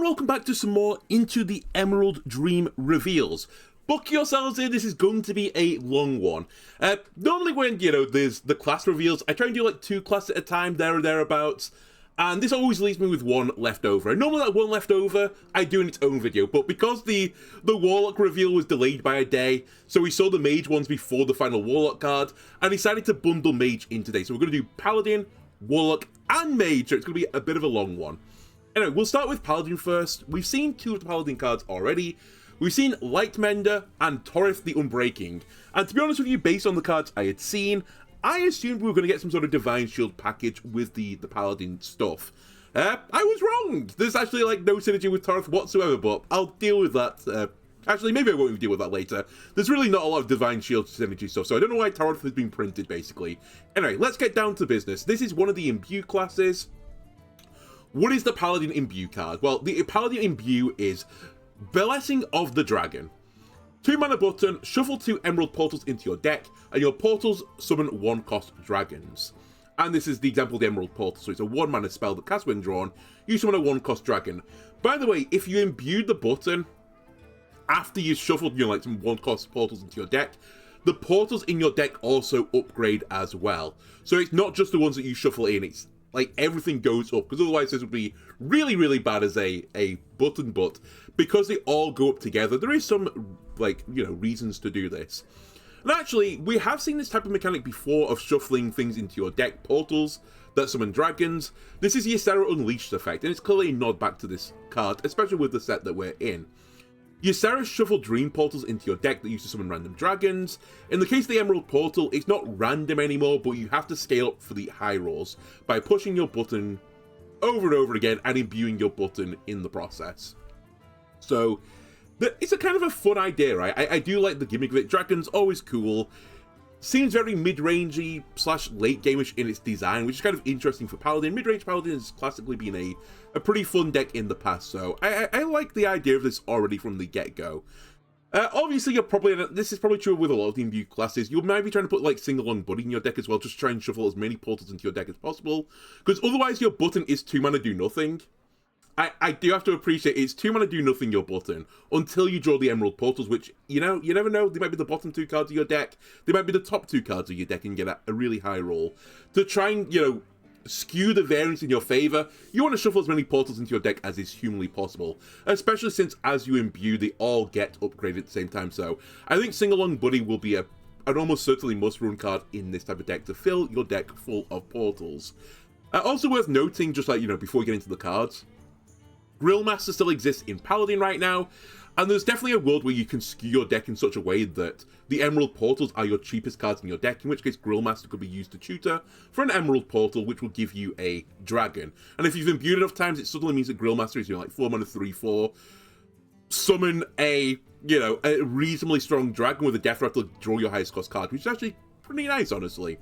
welcome back to some more Into the Emerald Dream reveals. Book yourselves in, this is going to be a long one. Normally when, there's the class reveals, I try and do like 2 classes at a time, there or thereabouts. And this always leaves me with 1 left over. And normally that 1 left over, I do in its own video. But because the Warlock reveal was delayed by a day, so we saw the Mage ones before the final Warlock card, I decided to bundle Mage in today. So we're going to do Paladin, Warlock, and Mage, so it's going to be a bit of a long one. Anyway, we'll start with Paladin first. We've seen 2 of the Paladin cards already. We've seen Lightmender and Torith the Unbreaking. And to be honest with you, based on the cards I had seen, I assumed we were going to get some sort of Divine Shield package with the Paladin stuff. I was wrong. There's actually like no synergy with Torith whatsoever, but I'll deal with that. Actually, maybe I won't even deal with that later. There's really not a lot of Divine Shield synergy stuff, so I don't know why Torith has been printed, basically. Anyway, let's get down to business. This is one of the Imbue classes. What is the Paladin Imbue card? Well, the Paladin Imbue is Blessing of the Dragon. 2 mana button, shuffle 2 Emerald Portals into your deck, and your portals summon 1-cost dragons. And this is the example of the Emerald Portal, so it's a 1 mana spell that casts when drawn, you summon a 1-cost dragon. By the way, if you imbued the button after you shuffled, some 1-cost portals into your deck, the portals in your deck also upgrade as well. So it's not just the ones that you shuffle in, it's like everything goes up, because otherwise this would be really, really bad as a button, but because they all go up together, there is some, reasons to do this. And actually, we have seen this type of mechanic before of shuffling things into your deck, portals that summon dragons. This is the Ysera Unleashed effect, and it's clearly a nod back to this card, especially with the set that we're in. Ysera shuffle dream portals into your deck that used to summon random dragons. In the case of the Emerald Portal, it's not random anymore, but you have to scale up for the high rolls by pushing your button over and over again and imbuing your button in the process. So, it's a kind of a fun idea, right? I do like the gimmick of it. Dragon's always cool. Seems very mid-rangey / late game-ish in its design, which is kind of interesting for Paladin. Mid-range Paladin has classically been a pretty fun deck in the past, so I like the idea of this already from the get-go. Obviously, this is probably true with a lot of the Imbue classes. You might be trying to put like Sing-Along Buddy in your deck as well, just try and shuffle as many portals into your deck as possible, because otherwise your button is 2 mana do nothing. I do have to appreciate it's 2 mana do nothing your button until you draw the Emerald Portals, which, you never know, they might be the bottom 2 cards of your deck, they might be the top 2 cards of your deck and get a really high roll. To try and, skew the variance in your favor, you want to shuffle as many portals into your deck as is humanly possible, especially since as you imbue, they all get upgraded at the same time. So I think Sing-Along Buddy will be an almost certainly must-run card in this type of deck to fill your deck full of portals. Also worth noting, just before we get into the cards, Grillmaster still exists in Paladin right now, and there's definitely a world where you can skew your deck in such a way that the Emerald Portals are your cheapest cards in your deck, in which case Grillmaster could be used to tutor for an Emerald Portal, which will give you a dragon. And if you've imbued enough times, it suddenly means that Grillmaster is, 4 mana 3/4, summon a reasonably strong dragon with a Death Rattle, draw your highest cost card, which is actually pretty nice, honestly.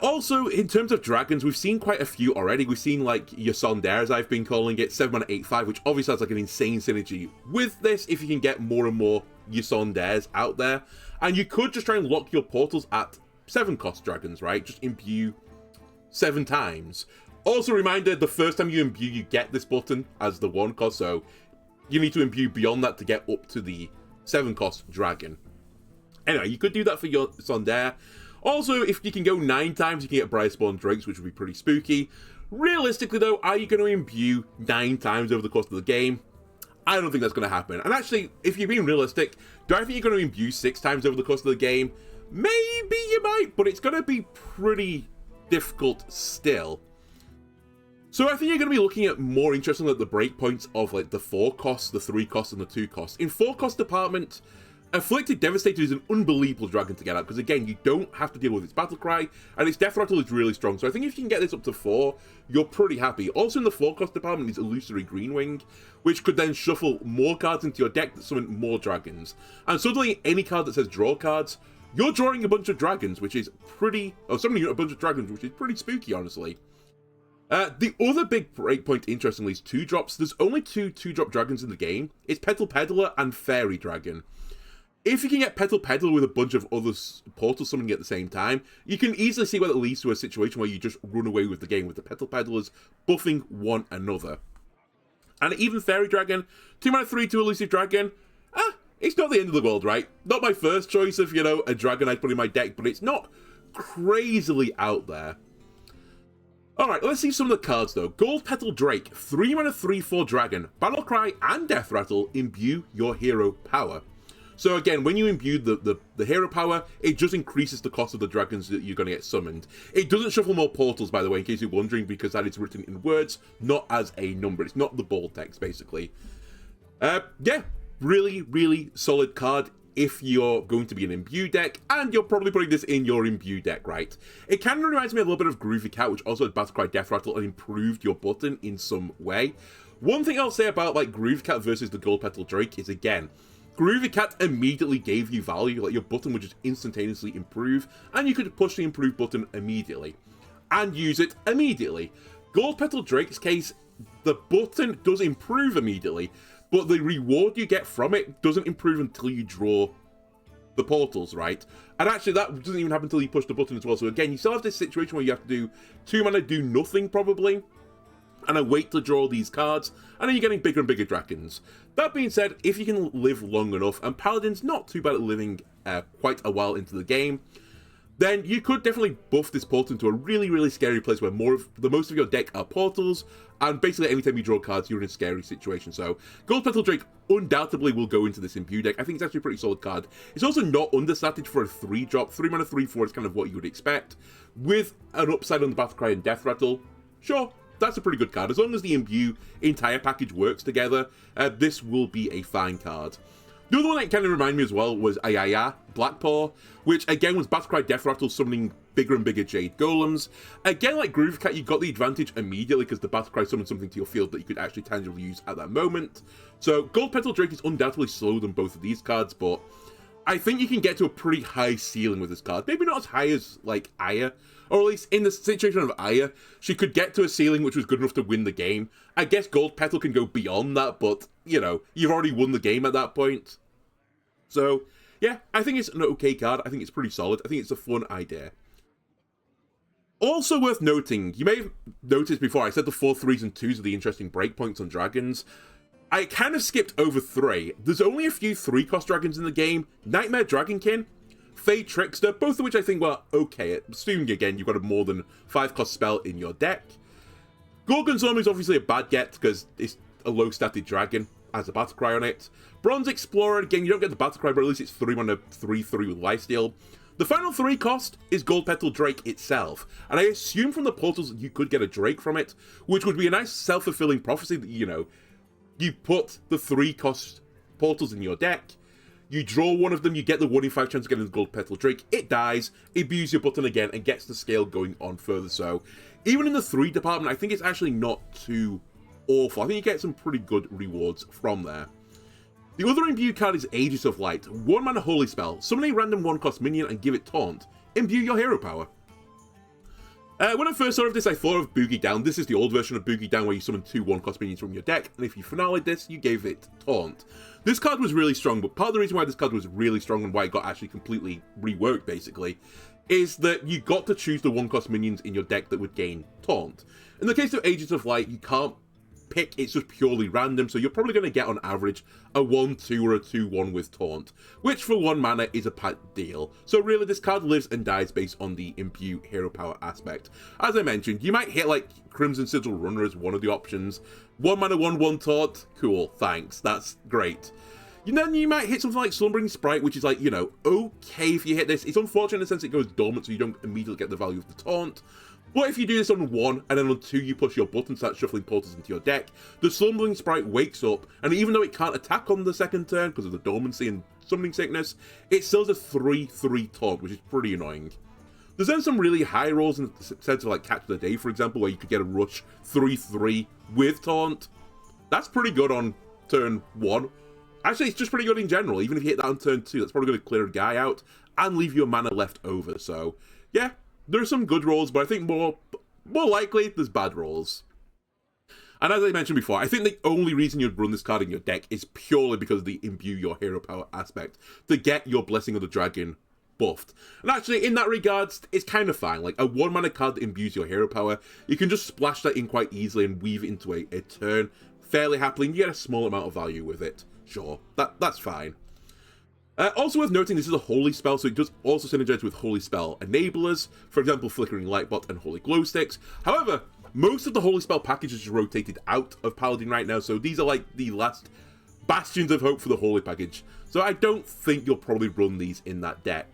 Also, in terms of dragons, we've seen quite a few already. We've seen, Yasondere, as I've been calling it, 7 mana 8/5, which obviously has, an insane synergy. With this, if you can get more and more Yasunderes out there, and you could just try and lock your portals at 7-cost dragons, right? Just imbue 7 times. Also, reminder, the first time you imbue, you get this button as the 1-cost, so you need to imbue beyond that to get up to the 7-cost dragon. Anyway, you could do that for your Yasundere. Also, if you can go 9 times, you can get Briarspawn Drakes, which would be pretty spooky. Realistically, though, are you going to imbue 9 times over the course of the game? I don't think that's going to happen. And actually, if you're being realistic, do I think you're going to imbue 6 times over the course of the game? Maybe you might, but it's going to be pretty difficult still. So I think you're going to be looking at more interestingly at the breakpoints of the 4 costs, the 3 costs, and the 2 costs. In 4-cost department, Afflicted Devastator is an unbelievable dragon to get out, because again, you don't have to deal with its battle cry, and its Death Rattle is really strong, so I think if you can get this up to 4, you're pretty happy. Also in the 4-cost department is Illusory Greenwing, which could then shuffle more cards into your deck that summon more dragons. And suddenly, any card that says draw cards, you're drawing a bunch of dragons, which is summoning a bunch of dragons, which is pretty spooky, honestly. The other big breakpoint, interestingly, is 2-drops. There's only 2 2-drop dragons in the game. It's Petal Peddler and Fairy Dragon. If you can get Petal Peddler with a bunch of other portals summoning at the same time, you can easily see where that leads to a situation where you just run away with the game with the Petal Peddlers buffing one another. And even Fairy Dragon, 2 mana 3/2 Elusive Dragon, it's not the end of the world, right? Not my first choice of, a dragon I'd put in my deck, but it's not crazily out there. Alright, let's see some of the cards though. Gold Petal Drake, 3 mana 3/4 dragon, Battle Cry and Death Rattle imbue your hero power. So again, when you imbue the hero power, it just increases the cost of the dragons that you're going to get summoned. It doesn't shuffle more portals, by the way, in case you're wondering, because that is written in words, not as a number. It's not the bold text, basically. Yeah, really, really solid card if you're going to be an imbue deck, and you're probably putting this in your imbue deck, right? It kind of reminds me a little bit of Groovy Cat, which also had Battle Cry, Death Rattle, and improved your button in some way. One thing I'll say about like Groovy Cat versus the Gold Petal Drake is, again, Groovy Cat immediately gave you value, like your button would just instantaneously improve, and you could push the improve button immediately, and use it immediately. Gold Petal Drake's case, the button does improve immediately, but the reward you get from it doesn't improve until you draw the portals, right? And actually that doesn't even happen until you push the button as well, so again, you still have this situation where you have to do 2 mana do nothing, probably, and I wait to draw these cards, and then you're getting bigger and bigger dragons. That being said, if you can live long enough, and Paladin's not too bad at living quite a while into the game, then you could definitely buff this portal into a really, really scary place where most of your deck are portals, and basically anytime you draw cards, you're in a scary situation. So Gold Petal Drake undoubtedly will go into this imbue deck. I think it's actually a pretty solid card. It's also not understated for a 3-drop. 3 mana 3/4 is kind of what you would expect. With an upside on the Battle Cry and Death Rattle, sure, that's a pretty good card. As long as the imbue entire package works together, this will be a fine card. The other one that kind of reminded me as well was Ayaya, Blackpaw, which again was Battle Cry, Death Rattle summoning bigger and bigger Jade Golems. Again, like Groovy Cat, you got the advantage immediately because the Battle Cry summoned something to your field that you could actually tangibly use at that moment. So Gold Petal Drake is undoubtedly slower than both of these cards, but I think you can get to a pretty high ceiling with this card. Maybe not as high as, like, Aya, or at least in the situation of Aya, she could get to a ceiling which was good enough to win the game. I guess Gold Petal can go beyond that, but, you've already won the game at that point. So, yeah, I think it's an okay card. I think it's pretty solid. I think it's a fun idea. Also worth noting, you may have noticed before, I said the 4 3s and 2s are the interesting breakpoints on dragons. I kind of skipped over 3. There's only a few 3-cost dragons in the game. Nightmare Dragonkin, Fey Trickster, both of which I think were okay, assuming again you've got a more than 5-cost spell in your deck. Gorgonzola is obviously a bad get because it's a low-statted dragon, has a Battle Cry on it. Bronze Explorer, again, you don't get the Battle Cry, but at least it's 3 mana 3/3 with Lifesteal. The final 3 cost is Gold Petal Drake itself, and I assume from the portals you could get a Drake from it, which would be a nice self-fulfilling prophecy that, you put the 3-cost portals in your deck, you draw one of them, you get the 1 in 5 chance of getting the Gold Petal Drake, it dies, it imbues your button again, and gets the scale going on further. So, even in the 3 department, I think it's actually not too awful. I think you get some pretty good rewards from there. The other imbue card is Aegis of Light. 1 mana Holy Spell, summon a random 1-cost minion and give it Taunt. Imbue your hero power. When I first saw of this, I thought of Boogie Down. This is the old version of Boogie Down where you summon 2 1-cost minions from your deck, and if you finale'd this, you gave it Taunt. This card was really strong, but part of the reason why this card was really strong and why it got actually completely reworked, basically, is that you got to choose the 1-cost minions in your deck that would gain Taunt. In the case of Aegis of Light, you can't pick, it's just purely random, so you're probably going to get on average a 1/2 or a 2/1 with Taunt, which for 1 mana is a pat deal. So really this card lives and dies based on the imbue hero power aspect. As I mentioned, you might hit like Crimson Sigil Runner as one of the options. 1 mana 1/1 Taunt, cool, thanks, that's great. And then you might hit something like Slumbering Sprite, which is like, okay if you hit this. It's unfortunate in the sense it goes dormant, so you don't immediately get the value of the Taunt. But if you do this on 1, and then on 2 you push your button, start shuffling portals into your deck, the Slumbering Sprite wakes up, and even though it can't attack on the second turn because of the dormancy and summoning sickness, it still has a 3/3 taunt, which is pretty annoying. There's then some really high rolls in the sense of like Catch of the Day, for example, where you could get a rush 3/3 with taunt. That's pretty good on turn 1. Actually, it's just pretty good in general. Even if you hit that on turn 2, that's probably going to clear a guy out and leave your mana left over. So, yeah, there are some good rolls, but I think more likely there's bad rolls. And as I mentioned before, I think the only reason you'd run this card in your deck is purely because of the imbue your hero power aspect to get your Blessing of the Dragon buffed. And actually, in that regards, it's kind of fine. Like, a 1-mana card that imbues your hero power, you can just splash that in quite easily and weave it into a turn fairly happily, and you get a small amount of value with it. Sure, that's fine. Also worth noting, this is a holy spell, so it does also synergize with holy spell enablers, for example, Flickering Lightbot and Holy Glow Sticks. However, most of the holy spell package is rotated out of Paladin right now, so these are like the last bastions of hope for the holy package. So I don't think you'll probably run these in that deck.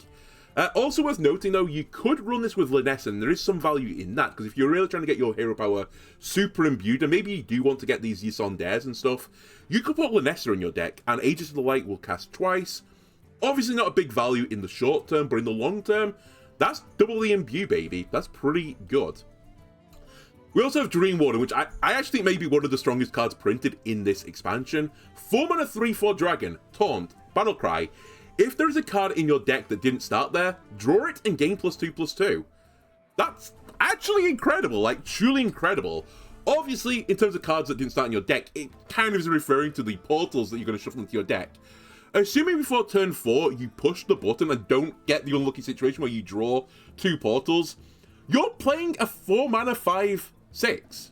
Also worth noting though, you could run this with Linessa, and there is some value in that, because if you're really trying to get your hero power super imbued, and maybe you do want to get these Ysandares and stuff, you could put Linessa in your deck, and Aegis of the Light will cast twice. Obviously not a big value in the short term, but in the long term, that's double the imbue, baby. That's pretty good. We also have Dream Warden, which I actually think may be one of the strongest cards printed in this expansion. 4 mana 3/4 dragon, taunt, battle cry. If there is a card in your deck that didn't start there, draw it and gain +2/+2. That's actually incredible, like truly incredible. Obviously, in terms of cards that didn't start in your deck, it kind of is referring to the portals that you're going to shuffle into your deck. Assuming before turn 4 you push the button and don't get the unlucky situation where you draw 2 portals, you're playing a 4 mana 5/6.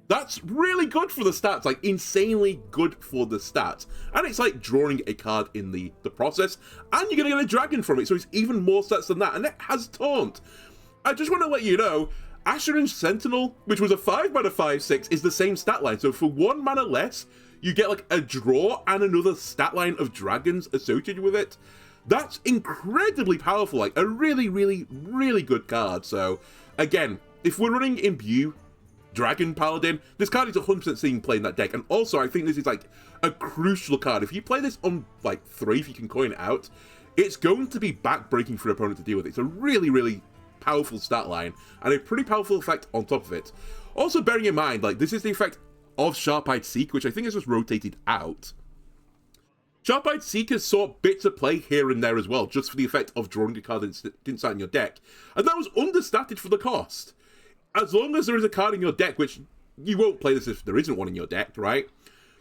That's really good for the stats, like insanely good for the stats. And it's like drawing a card in the process, and you're going to get a dragon from it, so it's even more stats than that, and it has taunt. I just want to let you know, Asheron's Sentinel, which was a 5 mana 5/6, is the same stat line, so for 1 mana less, you get like a draw and another stat line of dragons associated with it. That's incredibly powerful, like a really, really, really good card. So again, if we're running Imbue Dragon Paladin, this card is 100% seeing play in that deck. And also, I think this is like a crucial card. If you play this on like 3, if you can coin it out, it's going to be backbreaking for an opponent to deal with. It's a really, really powerful stat line and a pretty powerful effect on top of it. Also, bearing in mind, like this is the effect of Sharp-Eyed Seeker, which I think is just rotated out. Sharp-Eyed Seeker saw bits of play here and there as well, just for the effect of drawing a card that didn't start in your deck. And that was understated for the cost. As long as there is a card in your deck, which you won't play this if there isn't one in your deck, right?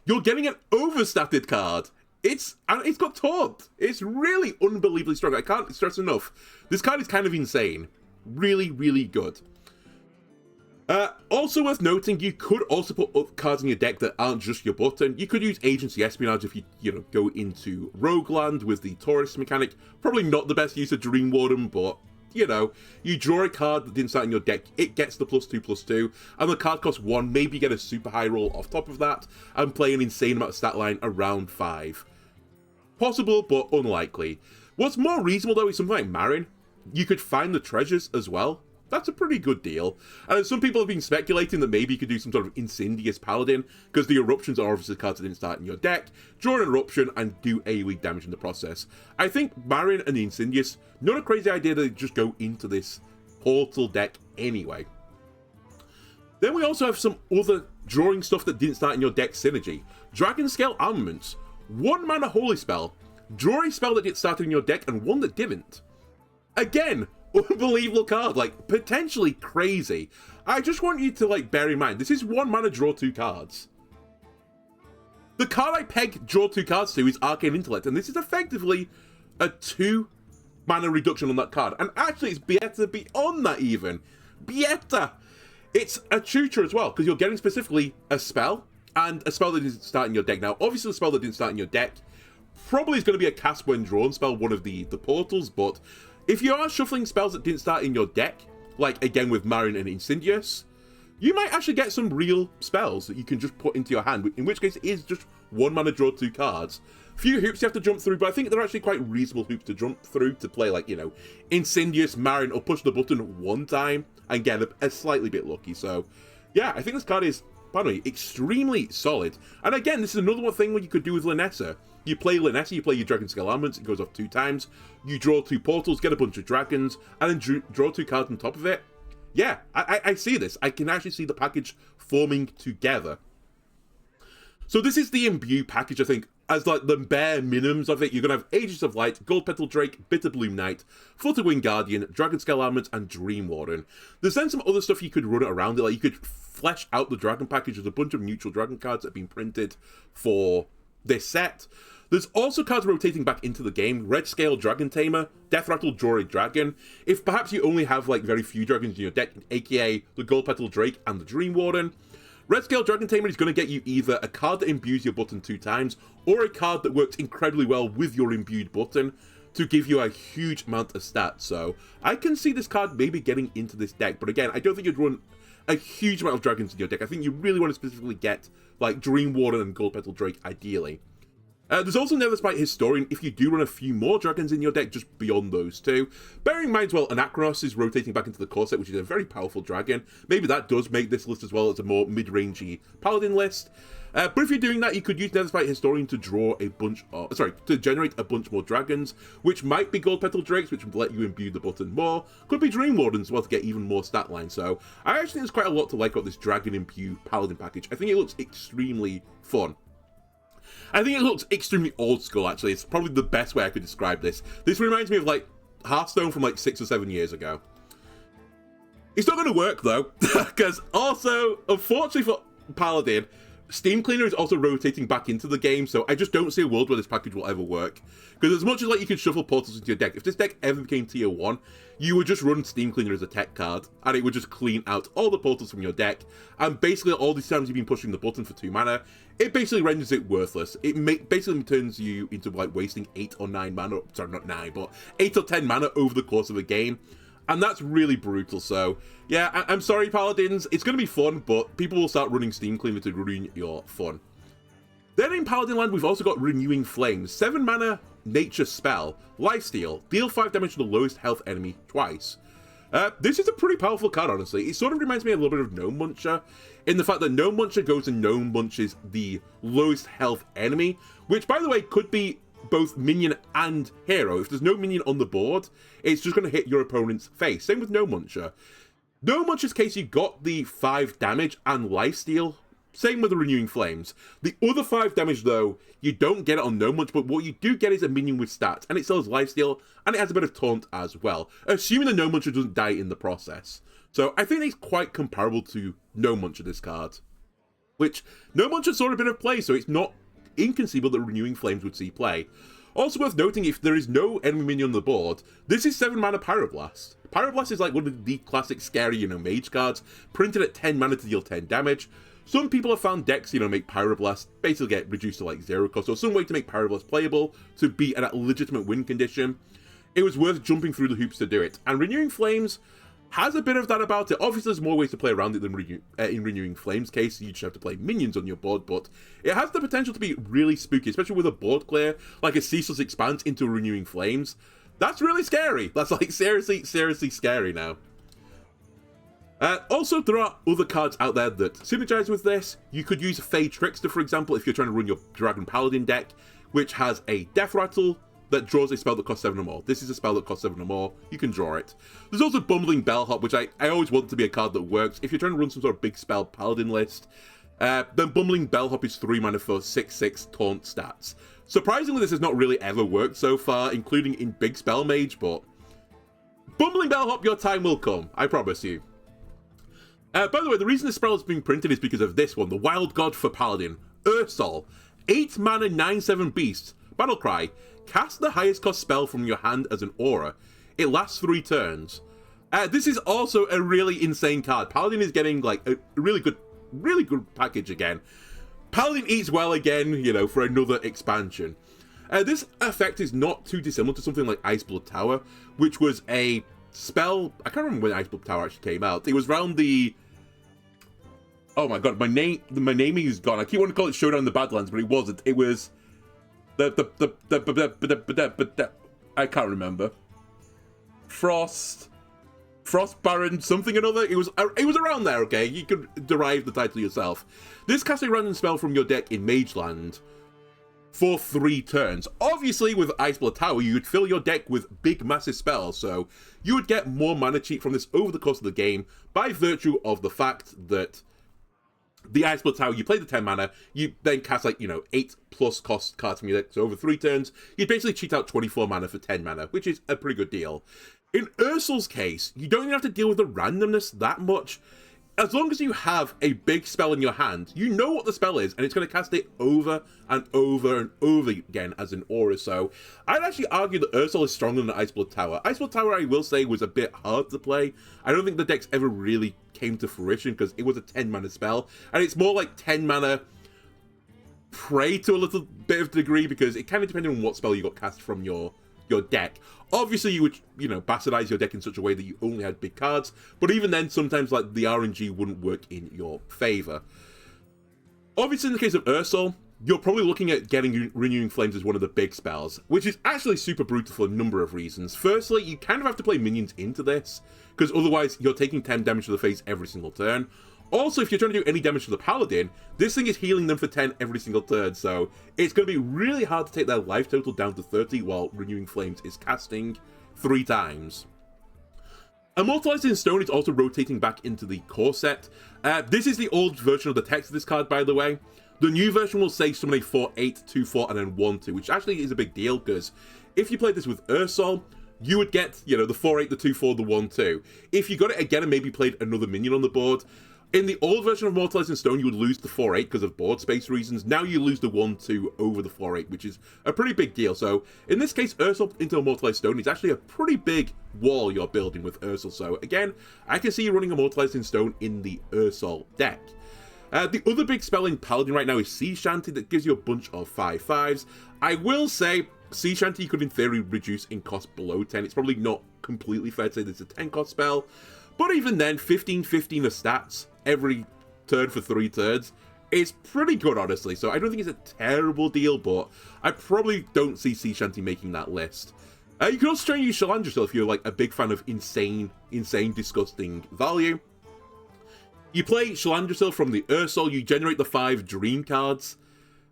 You're getting an overstated card. It's got taunt. It's really unbelievably strong. I can't stress enough. This card is kind of insane. Really, really good. Also worth noting, you could also put cards in your deck that aren't just your button. You could use Agency Espionage if you go into Rogueland with the tourist mechanic. Probably not the best use of Dream Warden, but you draw a card that didn't start in your deck, it gets the +2/+2, and the card costs 1, maybe get a super high roll off top of that, and play an insane amount of stat line around 5. Possible, but unlikely. What's more reasonable though is something like Marin. You could find the treasures as well. That's a pretty good deal. And some people have been speculating that maybe you could do some sort of Incendious Paladin, because the Eruptions are obviously cards that didn't start in your deck. Draw an Eruption and do AoE damage in the process. I think Marin and the Incendious, not a crazy idea to just go into this Portal deck anyway. Then we also have some other drawing stuff that didn't start in your deck synergy. Dragon Scale Armaments. 1 mana Holy Spell. Draw a spell that didn't start in your deck and one that didn't. Again, unbelievable card, like potentially crazy. I just want you to bear in mind, this is 1 mana draw 2 cards. The card I peg draw 2 cards to is Arcane Intellect, and this is effectively a 2 mana reduction on that card. And actually it's better beyond that even. Better! It's a tutor as well, because you're getting specifically a spell, and a spell that didn't start in your deck. Now, obviously the spell that didn't start in your deck probably is going to be a cast when drawn spell, one of the portals, but if you are shuffling spells that didn't start in your deck, like again with Marin and Incendious, you might actually get some real spells that you can just put into your hand, in which case it is just 1 mana draw 2 cards. Few hoops you have to jump through, but I think they're actually quite reasonable hoops to jump through to play Incendious, Marin, or push the button 1 time and get a slightly bit lucky. So yeah, I think this card is, pardon me, extremely solid. And again, this is another one thing what you could do with Linessa. You play Linessa, you play your Dragon Scale Armaments, it goes off 2 times, you draw 2 portals, get a bunch of dragons, and then draw 2 cards on top of it. Yeah, I see this. I can actually see the package forming together. So this is the Imbue package, I think, as the bare minimums of it. You're going to have Aegis of Light, Gold Petal Drake, Bitter Bloom Knight, Flutterwing Guardian, Dragon Scale Armament, and Dream Warden. There's then some other stuff you could run it around it, like you could flesh out the Dragon package. There's a bunch of neutral Dragon cards that have been printed for this set. There's also cards rotating back into the game. Red Scale Dragon Tamer, Death Rattle Draw a Dragon. If perhaps you only have very few dragons in your deck, aka the Gold Petal Drake and the Dream Warden. Red Scale Dragon Tamer is going to get you either a card that imbues your button 2 times, or a card that works incredibly well with your imbued button to give you a huge amount of stats. So I can see this card maybe getting into this deck, but again, I don't think you'd run a huge amount of dragons in your deck. I think you really want to specifically get like Dream Warden and Gold Petal Drake ideally. There's also Netherspite Historian if you do run a few more dragons in your deck just beyond those two. Bearing in mind as well, Anachronos is rotating back into the core set, which is a very powerful dragon. Maybe that does make this list as well as a more mid-rangey Paladin list. But if you're doing that, you could use Netherspite Historian to draw a bunch of, to generate a bunch more dragons, which might be Gold Petal Drakes, which would let you imbue the button more. Could be Dream Wardens as well to get even more stat line. So I actually think there's quite a lot to like about this Dragon Imbue Paladin package. I think it looks extremely fun. I think it looks extremely old school, actually. It's probably the best way I could describe this. This reminds me of, like, Hearthstone from, like, 6 or 7 years ago. It's not going to work, though, because also, unfortunately for Paladin, Steam Cleaner is also rotating back into the game, so I just don't see a world where this package will ever work. Because as much as, like, you can shuffle portals into your deck, if this deck ever became tier 1, you would just run Steam Cleaner as a tech card, and it would just clean out all the portals from your deck, and basically all these times you've been pushing the button for 2 mana, it basically renders it worthless. It basically turns you into, like, wasting 8 or 9 mana, sorry, not 9, but 8 or 10 mana over the course of a game, and that's really brutal. So yeah, I'm sorry, Paladins, it's going to be fun, but people will start running Steam Cleaner to ruin your fun. Then in Paladin land, we've also got Renewing Flames, 7 mana nature spell, lifesteal, deal 5 damage to the lowest health enemy twice. This is a pretty powerful card, honestly. It sort of reminds me a little bit of Gnome Muncher, in the fact that Gnome Muncher goes and Gnome Munches the lowest health enemy, which, by the way, could be both minion and hero. If there's no minion on the board, it's just going to hit your opponent's face. Same with Gnome Muncher. Gnome Muncher's case, you got the 5 damage and lifesteal. Same with the Renewing Flames. The other 5 damage, though, you don't get it on Gnome Muncher, but what you do get is a minion with stats, and it still has lifesteal, and it has a bit of taunt as well, assuming the Gnome Muncher doesn't die in the process. So I think it's quite comparable to Gnome Muncher, this card. Which, Gnome Muncher saw a bit of play, so it's not inconceivable that Renewing Flames would see play. Also worth noting, if there is no enemy minion on the board, this is 7 mana Pyroblast. Pyroblast is like one of the classic scary, mage cards, printed at 10 mana to deal 10 damage. Some people have found decks, make Pyroblast basically get reduced to like 0 cost, or some way to make Pyroblast playable to be at a legitimate win condition. It was worth jumping through the hoops to do it. And Renewing Flames has a bit of that about it. Obviously, there's more ways to play around it than in Renewing Flames' case. You just have to play minions on your board, but it has the potential to be really spooky, especially with a board clear, like a Ceaseless Expanse into Renewing Flames. That's really scary. That's like seriously scary now. Also, there are other cards out there that synergize with this. You could use Fey Trickster, for example, if you're trying to run your Dragon Paladin deck, which has a Death Rattle that draws a spell that costs 7 or more. This is a spell that costs 7 or more. You can draw it. There's also Bumbling Bellhop, which I always want to be a card that works. If you're trying to run some sort of big spell Paladin list, then Bumbling Bellhop is 3 mana for 6/6 taunt stats. Surprisingly, this has not really ever worked so far, including in Big Spell Mage, but Bumbling Bellhop, your time will come, I promise you. By the way, the reason this spell is being printed is because of this one, the Wild God for Paladin, Ursol, 8 mana 9/7 beast, Battlecry, cast the highest cost spell from your hand as an aura. It lasts 3 turns. This is also a really insane card. Paladin is getting like a really good package again. Paladin eats well again, for another expansion. This effect is not too dissimilar to something like Iceblood Tower, which was a spell. I can't remember when Iceblood Tower actually came out. It was around the... Oh my god, my naming is gone. I keep wanting to call it Showdown in the Badlands, but it wasn't. It was I can't remember. Frost Baron something or another. It was around there, okay? You could derive the title yourself. This casts a random spell from your deck in Mageland for 3 turns. Obviously, with Iceblood Tower, you would fill your deck with big, massive spells, so you would get more mana cheat from this over the course of the game by virtue of the fact that the Iceblood Tower, you play the 10 mana, you then cast 8 plus cost cards from your deck, so over 3 turns, you basically cheat out 24 mana for 10 mana, which is a pretty good deal. In Ursol's case, you don't even have to deal with the randomness that much. as long as you have a big spell in your hand, you know what the spell is, and it's going to cast it over and over and over again as an aura. So I'd actually argue that Ursol is stronger than Iceblood Tower. Iceblood Tower, I will say, was a bit hard to play. I don't think the decks ever really came to fruition because it was a 10 mana spell, and it's more like 10 mana Prey to a little bit of degree, because it kind of depended on what spell you got cast from your deck. Obviously, you would, bastardize your deck in such a way that you only had big cards, but even then, sometimes, like, the RNG wouldn't work in your favor. Obviously, in the case of Ursol, you're probably looking at getting Renewing Flames as one of the big spells, which is actually super brutal for a number of reasons. Firstly, you kind of have to play minions into this, because otherwise, you're taking 10 damage to the face every single turn. Also, if you're trying to do any damage to the Paladin, this thing is healing them for 10 every single turn, so it's going to be really hard to take their life total down to 30 while Renewing Flames is casting 3 times. Immortalized in Stone is also rotating back into the core set. This is the old version of the text of this card, by the way. The new version will say summon a 4/8, 2/4, and then 1/2, which actually is a big deal, because if you played this with Ursol, you would get, the 4/8, the 2/4, the 1/2. If you got it again and maybe played another minion on the board, in the old version of Immortalized in Stone, you would lose the 4/8 because of board space reasons. Now you lose the 1/2 over the 4/8, which is a pretty big deal. So, in this case, Ursol into Immortalized Stone is actually a pretty big wall you're building with Ursol. So, again, I can see you running Immortalized in Stone in the Ursol deck. The other big spell in Paladin right now is Sea Shanty, that gives you a bunch of 5/5s. I will say, Sea Shanty could in theory reduce in cost below 10. It's probably not completely fair to say this is a 10 cost spell. But even then, 15/15 of stats every turn for 3 turns is pretty good, honestly. So I don't think it's a terrible deal, but I probably don't see Sea Shanty making that list. You can also try and use Shalandra if you're like a big fan of insane, disgusting value. You play Shalandra from the Ursol, you generate the 5 dream cards.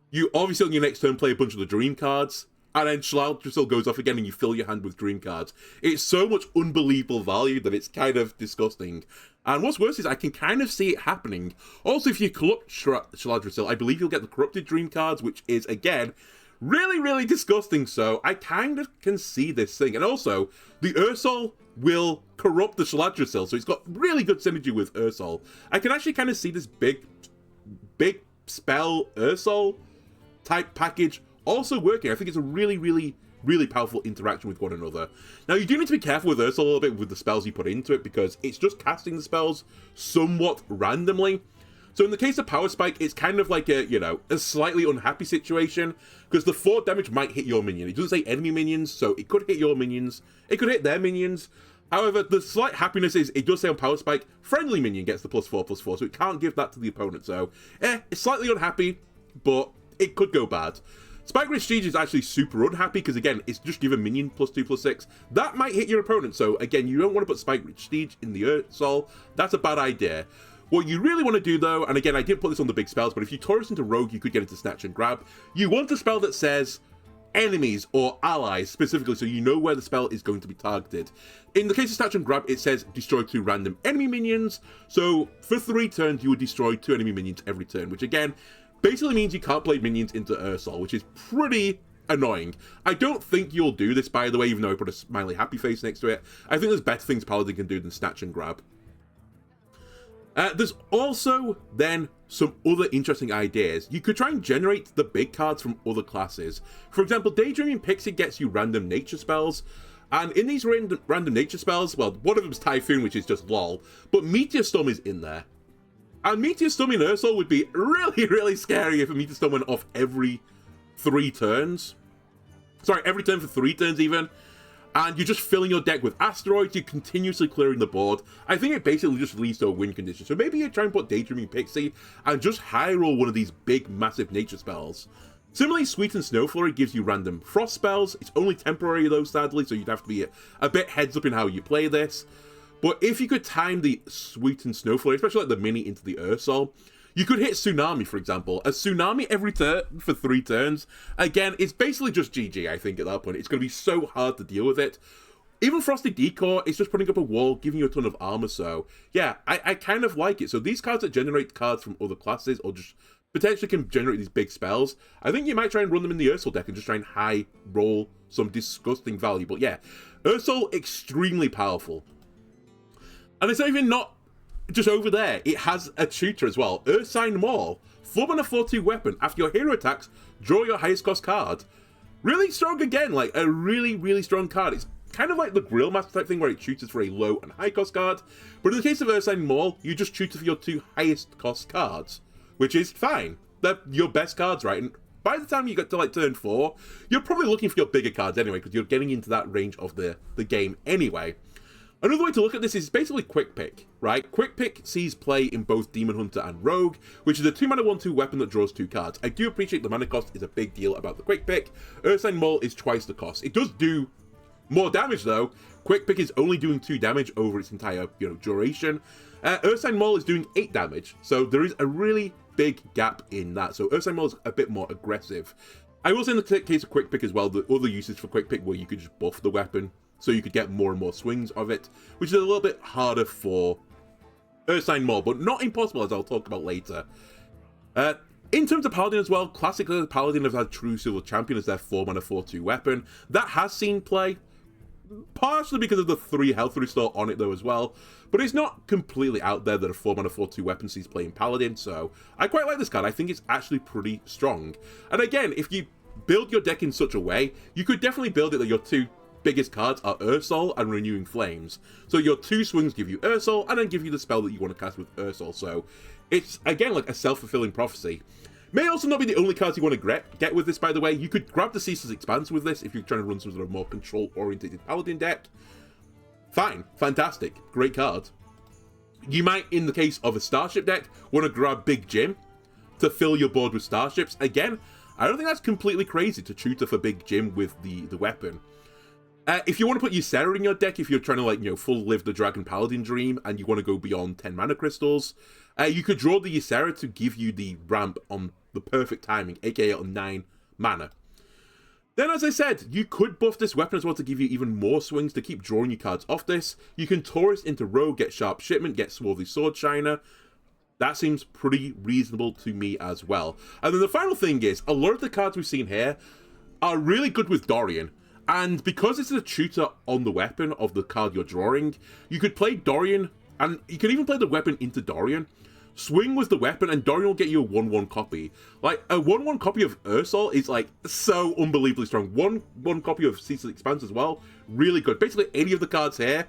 You obviously on your next turn play a bunch of the dream cards. And then Shalandra goes off again and you fill your hand with dream cards. It's so much unbelievable value that it's kind of disgusting. And what's worse is I can kind of see it happening. Also, if you corrupt Shalandra, I believe you'll get the corrupted dream cards, which is, again, really, really disgusting. So I kind of can see this thing. And also, the Ursol will corrupt the Shalandra, so it's got really good synergy with Ursol. I can actually kind of see this big spell Ursol type package also working. I think it's a really, really, really powerful interaction with one another. Now, you do need to be careful with Ursol a little bit with the spells you put into it, because it's just casting the spells somewhat randomly. So in the case of Power Spike, it's kind of like a slightly unhappy situation, because the 4 damage might hit your minion. It doesn't say enemy minions, so it could hit your minions. It could hit their minions. However, the slight happiness is, it does say on Power Spike, friendly minion gets the +4/+4, so it can't give that to the opponent. So, it's slightly unhappy, but it could go bad. Spike Rich Siege is actually super unhappy, because again, it's just given minion +2/+6. That might hit your opponent, so again, you don't want to put Spike Rich Siege in the Ursol. That's a bad idea. What you really want to do though, and again, I didn't put this on the big spells, but if you Taurus into Rogue, you could get into Snatch and Grab. You want a spell that says enemies or allies specifically, so you know where the spell is going to be targeted. In the case of Snatch and Grab, it says destroy 2 random enemy minions. So for 3 turns, you would destroy 2 enemy minions every turn, which again, basically means you can't play minions into Ursol, which is pretty annoying. I don't think you'll do this, by the way, even though I put a smiley happy face next to it. I think there's better things Paladin can do than Snatch and Grab. There's also then some other interesting ideas. You could try and generate the big cards from other classes. For example, Daydreaming Pixie gets you random nature spells. And in these random nature spells, well, one of them's Typhoon, which is just lol, but Meteor Storm is in there. And Meteor Storm in Ursol would be really, really scary if a Meteor Storm went off every 3 turns. Sorry, every turn for 3 turns even. And you're just filling your deck with asteroids, you're continuously clearing the board. I think it basically just leads to a win condition. So maybe you try and put Daydreaming Pixie and just high roll one of these big, massive nature spells. Similarly, Sweet and Snow Flurry gives you random frost spells. It's only temporary though, sadly, so you'd have to be a bit heads up in how you play this. But if you could time the Sweet and Snow Flurry, especially like the mini into the Ursol, you could hit Tsunami, for example. A Tsunami every turn for 3 turns. Again, it's basically just GG, I think, at that point. It's going to be so hard to deal with it. Even Frosty Decor, it's just putting up a wall, giving you a ton of armor, so yeah, I kind of like it. So these cards that generate cards from other classes, or just potentially can generate these big spells, I think you might try and run them in the Ursol deck and just try and high roll some disgusting value. But yeah, Ursol, extremely powerful. And it's not even just over there, it has a tutor as well. Ursine Maul, 4-mana 4/2 weapon. After your hero attacks, draw your highest cost card. Really strong again, like a really, really strong card. It's kind of like the Grill Master type thing where it tutors for a low and high cost card. But in the case of Ursine Maul, you just tutor for your 2 highest cost cards, which is fine. They're your best cards, right? And by the time you get to like turn 4, you're probably looking for your bigger cards anyway, because you're getting into that range of the game anyway. Another way to look at this is basically Quick Pick, right? Quick Pick sees play in both Demon Hunter and Rogue, which is a 2-mana 1/2 weapon that draws 2 cards. I do appreciate the mana cost is a big deal about the Quick Pick. Ursine Maul is twice the cost. It does do more damage though. Quick Pick is only doing 2 damage over its entire, duration. Ursine Maul is doing 8 damage, so there is a really big gap in that. So Ursine Maul is a bit more aggressive. I will say in the case of Quick Pick as well, the other uses for Quick Pick where you could just buff the weapon, so you could get more and more swings of it, which is a little bit harder for Ursine Maul, but not impossible, as I'll talk about later. In terms of Paladin as well, classically Paladin have had True Silver Champion as their 4-mana 4/2 weapon. That has seen play, partially because of the 3 health restore on it though as well, but it's not completely out there that a 4-mana 4/2 weapon sees play in Paladin, so I quite like this card. I think it's actually pretty strong. And again, if you build your deck in such a way, you could definitely build it that your 2 biggest cards are Ursol and Renewing Flames. So your 2 swings give you Ursol, and then give you the spell that you want to cast with Ursol. So it's, again, like a self-fulfilling prophecy. May also not be the only cards you want to get with this, by the way. You could grab the Ceaseless Expanse with this if you're trying to run some sort of more control-oriented Paladin deck. Fine. Fantastic. Great card. You might, in the case of a Starship deck, want to grab Big Jim to fill your board with Starships. Again, I don't think that's completely crazy to tutor for Big Jim with the weapon. If you want to put Ysera in your deck, if you're trying to, full live the Dragon Paladin dream and you want to go beyond 10 mana crystals, you could draw the Ysera to give you the ramp on the perfect timing, aka on 9 mana. Then, as I said, you could buff this weapon as well to give you even more swings to keep drawing your cards off this. You can Taurus into Rogue, get Sharp Shipment, get Swarthy Sword Shiner. That seems pretty reasonable to me as well. And then the final thing is, a lot of the cards we've seen here are really good with Dorian. And because this is a tutor on the weapon of the card you're drawing, you could play Dorian, and you can even play the weapon into Dorian, swing with the weapon, and Dorian will get you a 1/1 copy. Like, a 1/1 copy of Ursol is, so unbelievably strong. 1/1 copy of Ceaseless Expanse as well, really good. Basically, any of the cards here,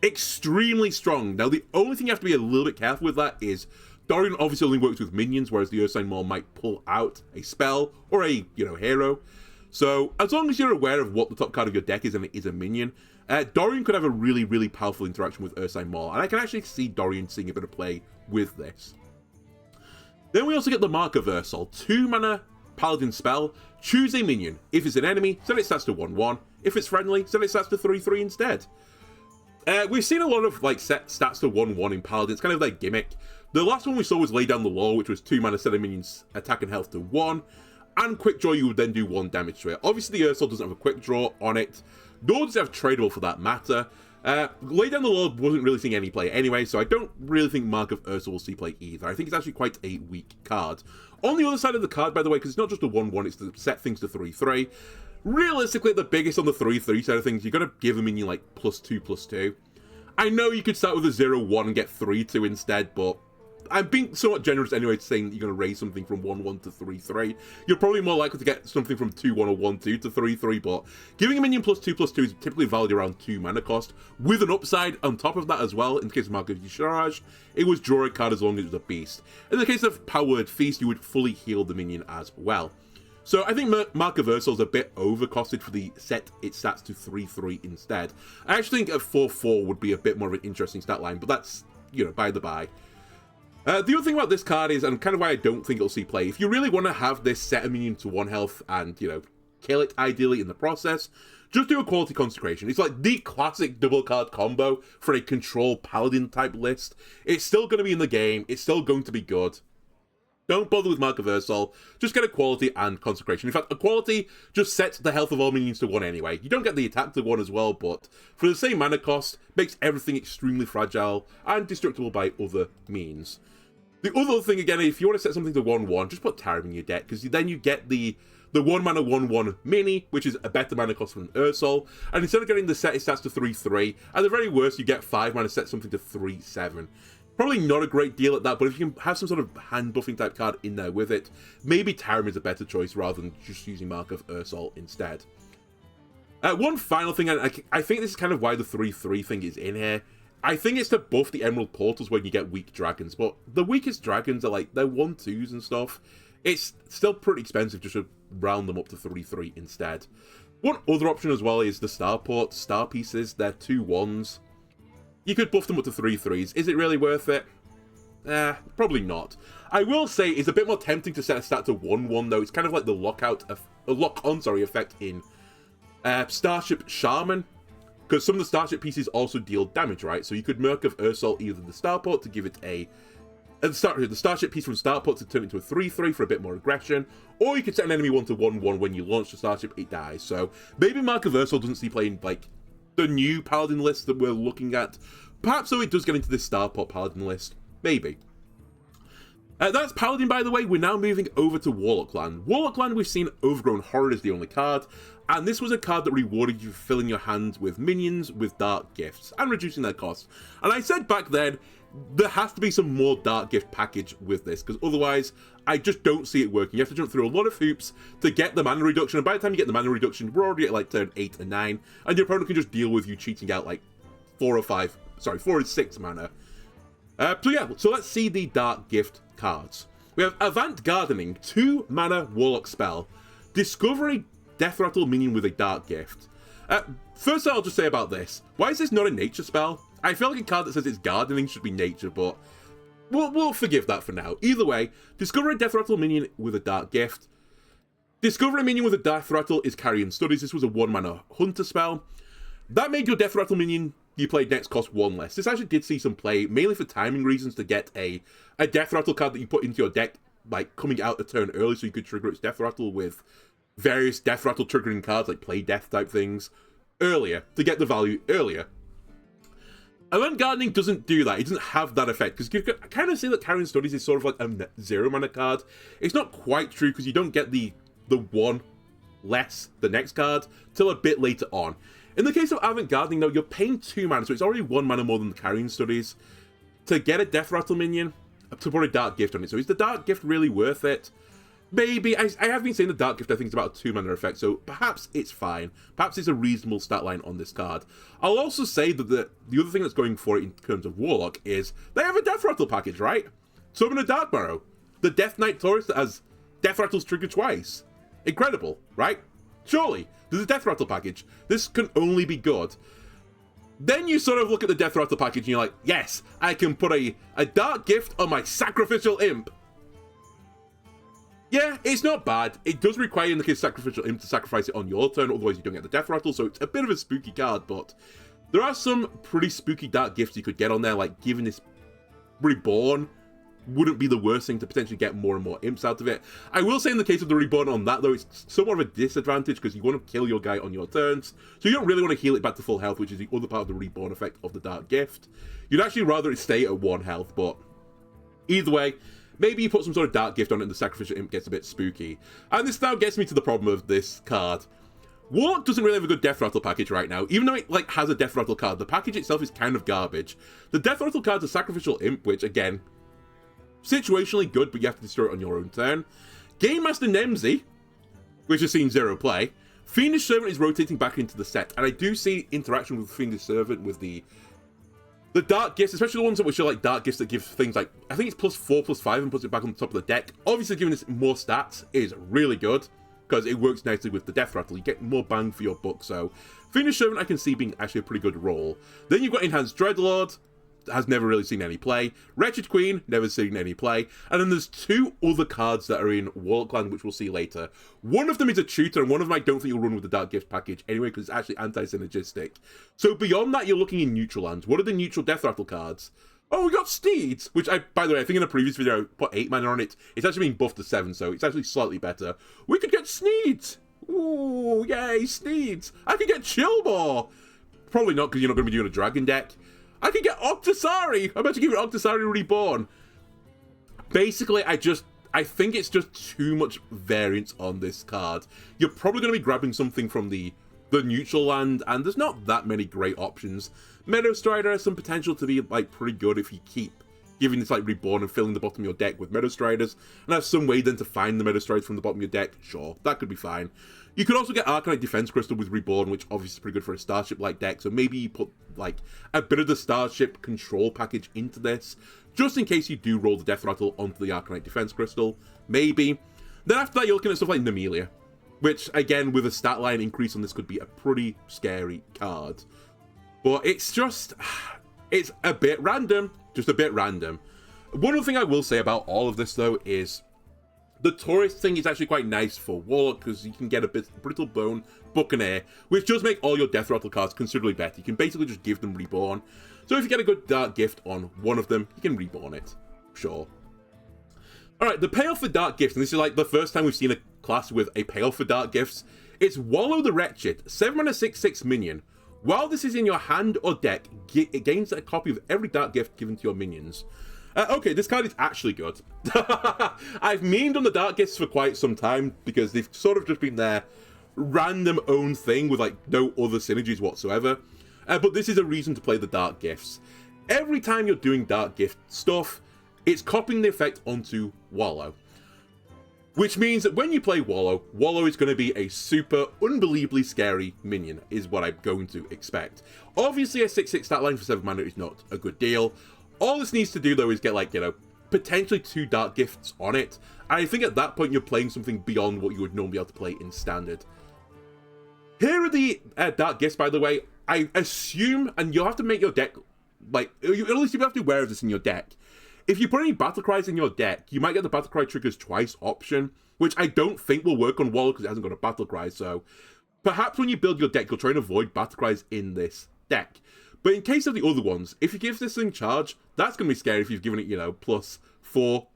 extremely strong. Now, the only thing you have to be a little bit careful with that is Dorian obviously only works with minions, whereas the Ursine Maul might pull out a spell or a, hero. So, as long as you're aware of what the top card of your deck is and it is a minion, Dorian could have a really, really powerful interaction with Ursine Maul, and I can actually see Dorian seeing a bit of play with this. Then we also get the Mark of Ursol, 2-mana Paladin spell, choose a minion. If it's an enemy, set it stats to 1/1. If it's friendly, set it stats to 3/3 instead. We've seen a lot of set stats to 1/1 in Paladin. It's kind of their gimmick. The last one we saw was Lay Down the Law, which was 2-mana, set a minion's attack and health to 1. And Quick Draw, you would then do 1 damage to it. Obviously, the Ursol doesn't have a Quick Draw on it, nor does it have Tradable for that matter. Lay Down the Law wasn't really seeing any play anyway, so I don't really think Mark of Ursol will see play either. I think it's actually quite a weak card. On the other side of the card, by the way, because it's not just a 1/1, it's to set things to 3/3. Realistically, the biggest on the 3/3 side of things, you're going to give a minion +2/+2. I know you could start with a 0/1 and get 3/2 instead, but I'm being somewhat generous anyway, saying that you're going to raise something from 1/1 to 3/3. You're probably more likely to get something from 2/1 or 1/2 to 3/3, but giving a minion +2/+2 is typically valued around 2 mana cost, with an upside on top of that as well. In the case of Mark of Yisharaj, it was draw a card as long as it was a beast. In the case of Power Word Feast, you would fully heal the minion as well. So I think Mark of Ursol is a bit overcosted for the set its stats to 3/3 instead. I actually think a 4/4 would be a bit more of an interesting stat line, but that's, by the by. The other thing about this card is, and kind of why I don't think it'll see play, if you really want to have this set a minion to 1 health and, kill it ideally in the process, just do a Quality Consecration. It's like the classic double card combo for a control Paladin type list. It's still going to be in the game, it's still going to be good. Don't bother with Mark of Ursol, just get a Quality and Consecration. In fact, a Quality just sets the health of all minions to 1 anyway. You don't get the attack to 1 as well, but for the same mana cost, makes everything extremely fragile and destructible by other means. The other thing, again, if you want to set something to 1/1, just put Tarim in your deck, because then you get the 1-mana 1/1 mini, which is a better mana cost from Ursol, and instead of getting the set its stats to 3/3, at the very worst, you get 5 mana, set something to 3/7. Probably not a great deal at that, but if you can have some sort of hand buffing type card in there with it, maybe Tarim is a better choice rather than just using Mark of Ursol instead. One final thing, and I think this is kind of why the 3/3 thing is in here. I think it's to buff the Emerald Portals when you get weak dragons, but the weakest dragons are like, they're 1/2s and stuff. It's still pretty expensive just to round them up to 3/3 instead. One other option as well is the Starport Star Pieces. They're 2/1s. You could buff them up to 3/3s. Is it really worth it? Probably not. I will say it's a bit more tempting to set a stat to 1/1 though. It's kind of like the lock-on effect in Starship Shaman, because some of the Starship pieces also deal damage, right? So you could Merc of Ursol either the Starport to give it the Starship piece from Starport to turn it into a 3/3 for a bit more aggression, or you could set an enemy 1/1 when you launch the Starship, it dies. So maybe Mark of Ursol doesn't see playing like the new Paladin list that we're looking at. Perhaps so it does get into this Starport Paladin list. Maybe. That's Paladin, by the way. We're now moving over to Warlock Land. Warlock Land, we've seen Overgrown Horror as the only card, and this was a card that rewarded you for filling your hand with minions with dark gifts and reducing their costs. And I said back then, there has to be some more dark gift package with this, because otherwise, I just don't see it working. You have to jump through a lot of hoops to get the mana reduction, and by the time you get the mana reduction, we're already at like turn 8 and 9, and your opponent can just deal with you cheating out like 4 or 6 mana. So let's see the dark gift cards. We have Avant Gardening, 2 mana Warlock spell. Discovery Death Rattle minion with a dark gift. First I'll just say about this, why is this not a nature spell? I feel like a card that says it's gardening should be nature, but we'll forgive that for now. Either way, discover a Death Rattle minion with a dark gift. Discover a minion with a Death Rattle is Carrion Studies. This was a 1 mana hunter spell. That made your Death Rattle minion you played next cost 1 less. This actually did see some play, mainly for timing reasons, to get a Death Rattle card that you put into your deck, like coming out a turn early so you could trigger its Death Rattle with various Death Rattle triggering cards, like Play Death type things, earlier, to get the value earlier. Avant Gardening doesn't do that. It doesn't have that effect, because you can kind of say that Carrion Studies is sort of like a 0 mana card. It's not quite true, because you don't get the 1 less the next card till a bit later on. In the case of Avant Gardening, though, you're paying 2 mana, so it's already 1 mana more than the Carrion Studies, to get a Death Rattle minion, to put a Dark Gift on it. So is the Dark Gift really worth it? Maybe. I have been saying the Dark Gift, I think, is about a 2 mana effect, so perhaps it's fine. Perhaps it's a reasonable stat line on this card. I'll also say that the other thing that's going for it in terms of Warlock is they have a Death Rattle package, right? Summon a Dark Marrow. The Death Knight Taurus that has Death Rattles triggered twice. Incredible, right? Surely. There's a Death Rattle package. This can only be good. Then you sort of look at the Death Rattle package and you're like, yes, I can put a Dark Gift on my Sacrificial Imp. Yeah, it's not bad. It does require, in the case of Sacrificial Imp, to sacrifice it on your turn, otherwise you don't get the Death Rattle, so it's a bit of a spooky card, but there are some pretty spooky Dark Gifts you could get on there, like giving this Reborn wouldn't be the worst thing to potentially get more and more imps out of it. I will say in the case of the Reborn on that, though, it's somewhat of a disadvantage because you want to kill your guy on your turns, so you don't really want to heal it back to full health, which is the other part of the Reborn effect of the Dark Gift. You'd actually rather it stay at 1 health, but either way, maybe you put some sort of Dark Gift on it and the Sacrificial Imp gets a bit spooky. And this now gets me to the problem of this card. Warlock doesn't really have a good Death Rattle package right now. Even though it has a Death Rattle card, the package itself is kind of garbage. The Death Rattle card's a Sacrificial Imp, which, again, situationally good, but you have to destroy it on your own turn. Game Master Nemzi, which has seen 0 play. Fiendish Servant is rotating back into the set, and I do see interaction with Fiendish Servant with the Dark Gifts, especially the ones which are like Dark Gifts that give things like, I think it's +4/+5 and puts it back on the top of the deck. Obviously giving this more stats is really good, because it works nicely with the Death Rattle. You get more bang for your buck, so Fiendish Servant I can see being actually a pretty good role. Then you've got Enhanced Dreadlord, has never really seen any play. Wretched Queen, never seen any play. And then there's 2 other cards that are in Warlock Land, which we'll see later. One of them is a tutor, and one of them I don't think you'll run with the Dark Gift package anyway, because it's actually anti-synergistic. So beyond that, you're looking in neutral lands. What are the neutral Death Rattle cards? Oh, we got Steeds, which by the way, I think in a previous video I put 8 mana on it. It's actually been buffed to 7, so it's actually slightly better. We could get Sneeds! Ooh, yay, Sneeds! I could get Chillmore! Probably not, because you're not going to be doing a dragon deck. I can get Octosari! I'm about to give it Octosari Reborn. Basically, I think it's just too much variance on this card. You're probably going to be grabbing something from the neutral land, and there's not that many great options. Meadow Strider has some potential to be pretty good if you keep giving this like Reborn and filling the bottom of your deck with Metastriders, and have some way then to find the Metastriders from the bottom of your deck, sure, that could be fine. You could also get Arcanite Defense Crystal with Reborn, which obviously is pretty good for a Starship-like deck, so maybe you put like a bit of the Starship control package into this, just in case you do roll the Death Rattle onto the Arcanite Defense Crystal, maybe. Then after that, you're looking at stuff like Nemelia, which, again, with a stat line increase on this, could be a pretty scary card. But it's just, it's a bit random, just a bit random. One other thing I will say about all of this, though, is the Tourist thing is actually quite nice for Warlock, because you can get a bit Brittle Bone, Buccaneer, which does make all your Death Rattle cards considerably better. You can basically just give them Reborn. So if you get a good Dark Gift on one of them, you can Reborn it. Sure. Alright, the payoff for Dark Gifts, and this is like the first time we've seen a class with a payoff for Dark Gifts, it's Wallow the Wretched, 7 mana 6/6 minion. While this is in your hand or deck, it gains a copy of every Dark Gift given to your minions. Okay, this card is actually good. I've memed on the Dark Gifts for quite some time, because they've sort of just been their random own thing with like no other synergies whatsoever. But this is a reason to play the Dark Gifts. Every time you're doing Dark Gift stuff, it's copying the effect onto Wallow. Which means that when you play Wallow, Wallow is going to be a super, unbelievably scary minion, is what I'm going to expect. Obviously, a 6/6 stat line for 7 mana is not a good deal. All this needs to do, though, is get, like, you know, potentially 2 Dark Gifts on it. And I think at that point, you're playing something beyond what you would normally be able to play in Standard. Here are the Dark Gifts, by the way. I assume, and you'll have to make your deck, like, at least you have to be aware of this in your deck. If you put any Battle Cries in your deck, you might get the Battle Cry triggers twice option, which I don't think will work on Wallow because it hasn't got a Battle Cry, so perhaps when you build your deck, you'll try and avoid Battle Cries in this deck. But in case of the other ones, if you give this thing charge, that's going to be scary if you've given it, you know, +4,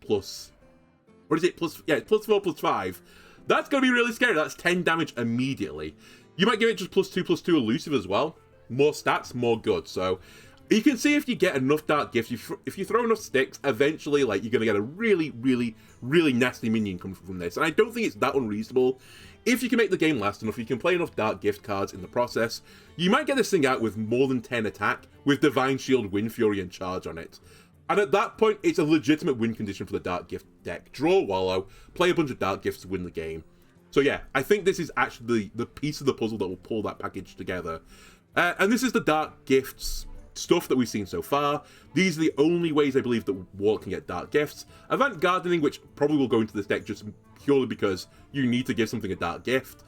what is it, +4/+5. That's going to be really scary. That's 10 damage immediately. You might give it just +2/+2 elusive as well. More stats, more good, so you can see if you get enough Dark Gifts, if you throw enough sticks, eventually, like, you're going to get a really, really, really nasty minion coming from this. And I don't think it's that unreasonable. If you can make the game last enough, you can play enough Dark Gift cards in the process, you might get this thing out with more than 10 attack, with Divine Shield, Wind Fury, and Charge on it. And at that point, it's a legitimate win condition for the Dark Gift deck. Draw Wallow, play a bunch of Dark Gifts to win the game. So yeah, I think this is actually the piece of the puzzle that will pull that package together. And this is the Dark Gifts stuff that we've seen so far. These are the only ways I believe that Warlock can get Dark Gifts. Avant Gardening, which probably will go into this deck just purely because you need to give something a Dark Gift.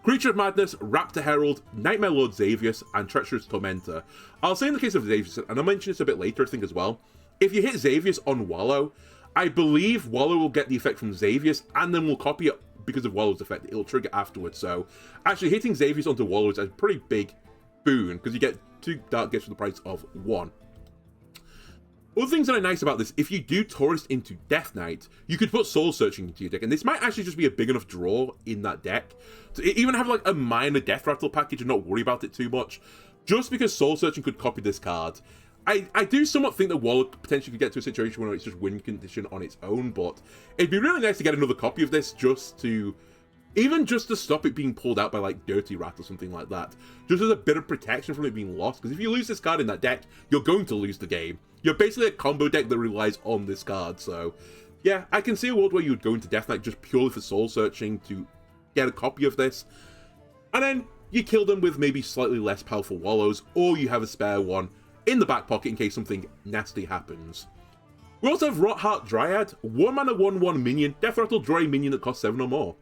Creature of Madness, Raptor Herald, Nightmare Lord Xavius, and Treacherous Tormentor. I'll say in the case of Xavius, and I'll mention this a bit later I think as well, if you hit Xavius on Wallow, I believe Wallow will get the effect from Xavius, and then will copy it because of Wallow's effect. It'll trigger afterwards, so actually hitting Xavius onto Wallow is a pretty big boon, because you get 2 Dark Gifts for the price of 1. Other things that are nice about this, if you do Tourist into Death Knight, you could put Soul Searching into your deck, and this might actually just be a big enough draw in that deck to even have like a minor Death Rattle package and not worry about it too much, just because Soul Searching could copy this card. I do somewhat think that Warlock potentially could get to a situation where it's just win condition on its own, but it'd be really nice to get another copy of this just to stop it being pulled out by like Dirty Rat or something like that. Just as a bit of protection from it being lost, because if you lose this card in that deck, you're going to lose the game. You're basically a combo deck that relies on this card, so yeah, I can see a world where you would go into Death Knight just purely for Soul Searching to get a copy of this, and then you kill them with maybe slightly less powerful Wallows, or you have a spare one in the back pocket in case something nasty happens. We also have Rotheart Dryad, 1 mana 1/1 minion, Death Rattle, draw a minion that costs 7 or more.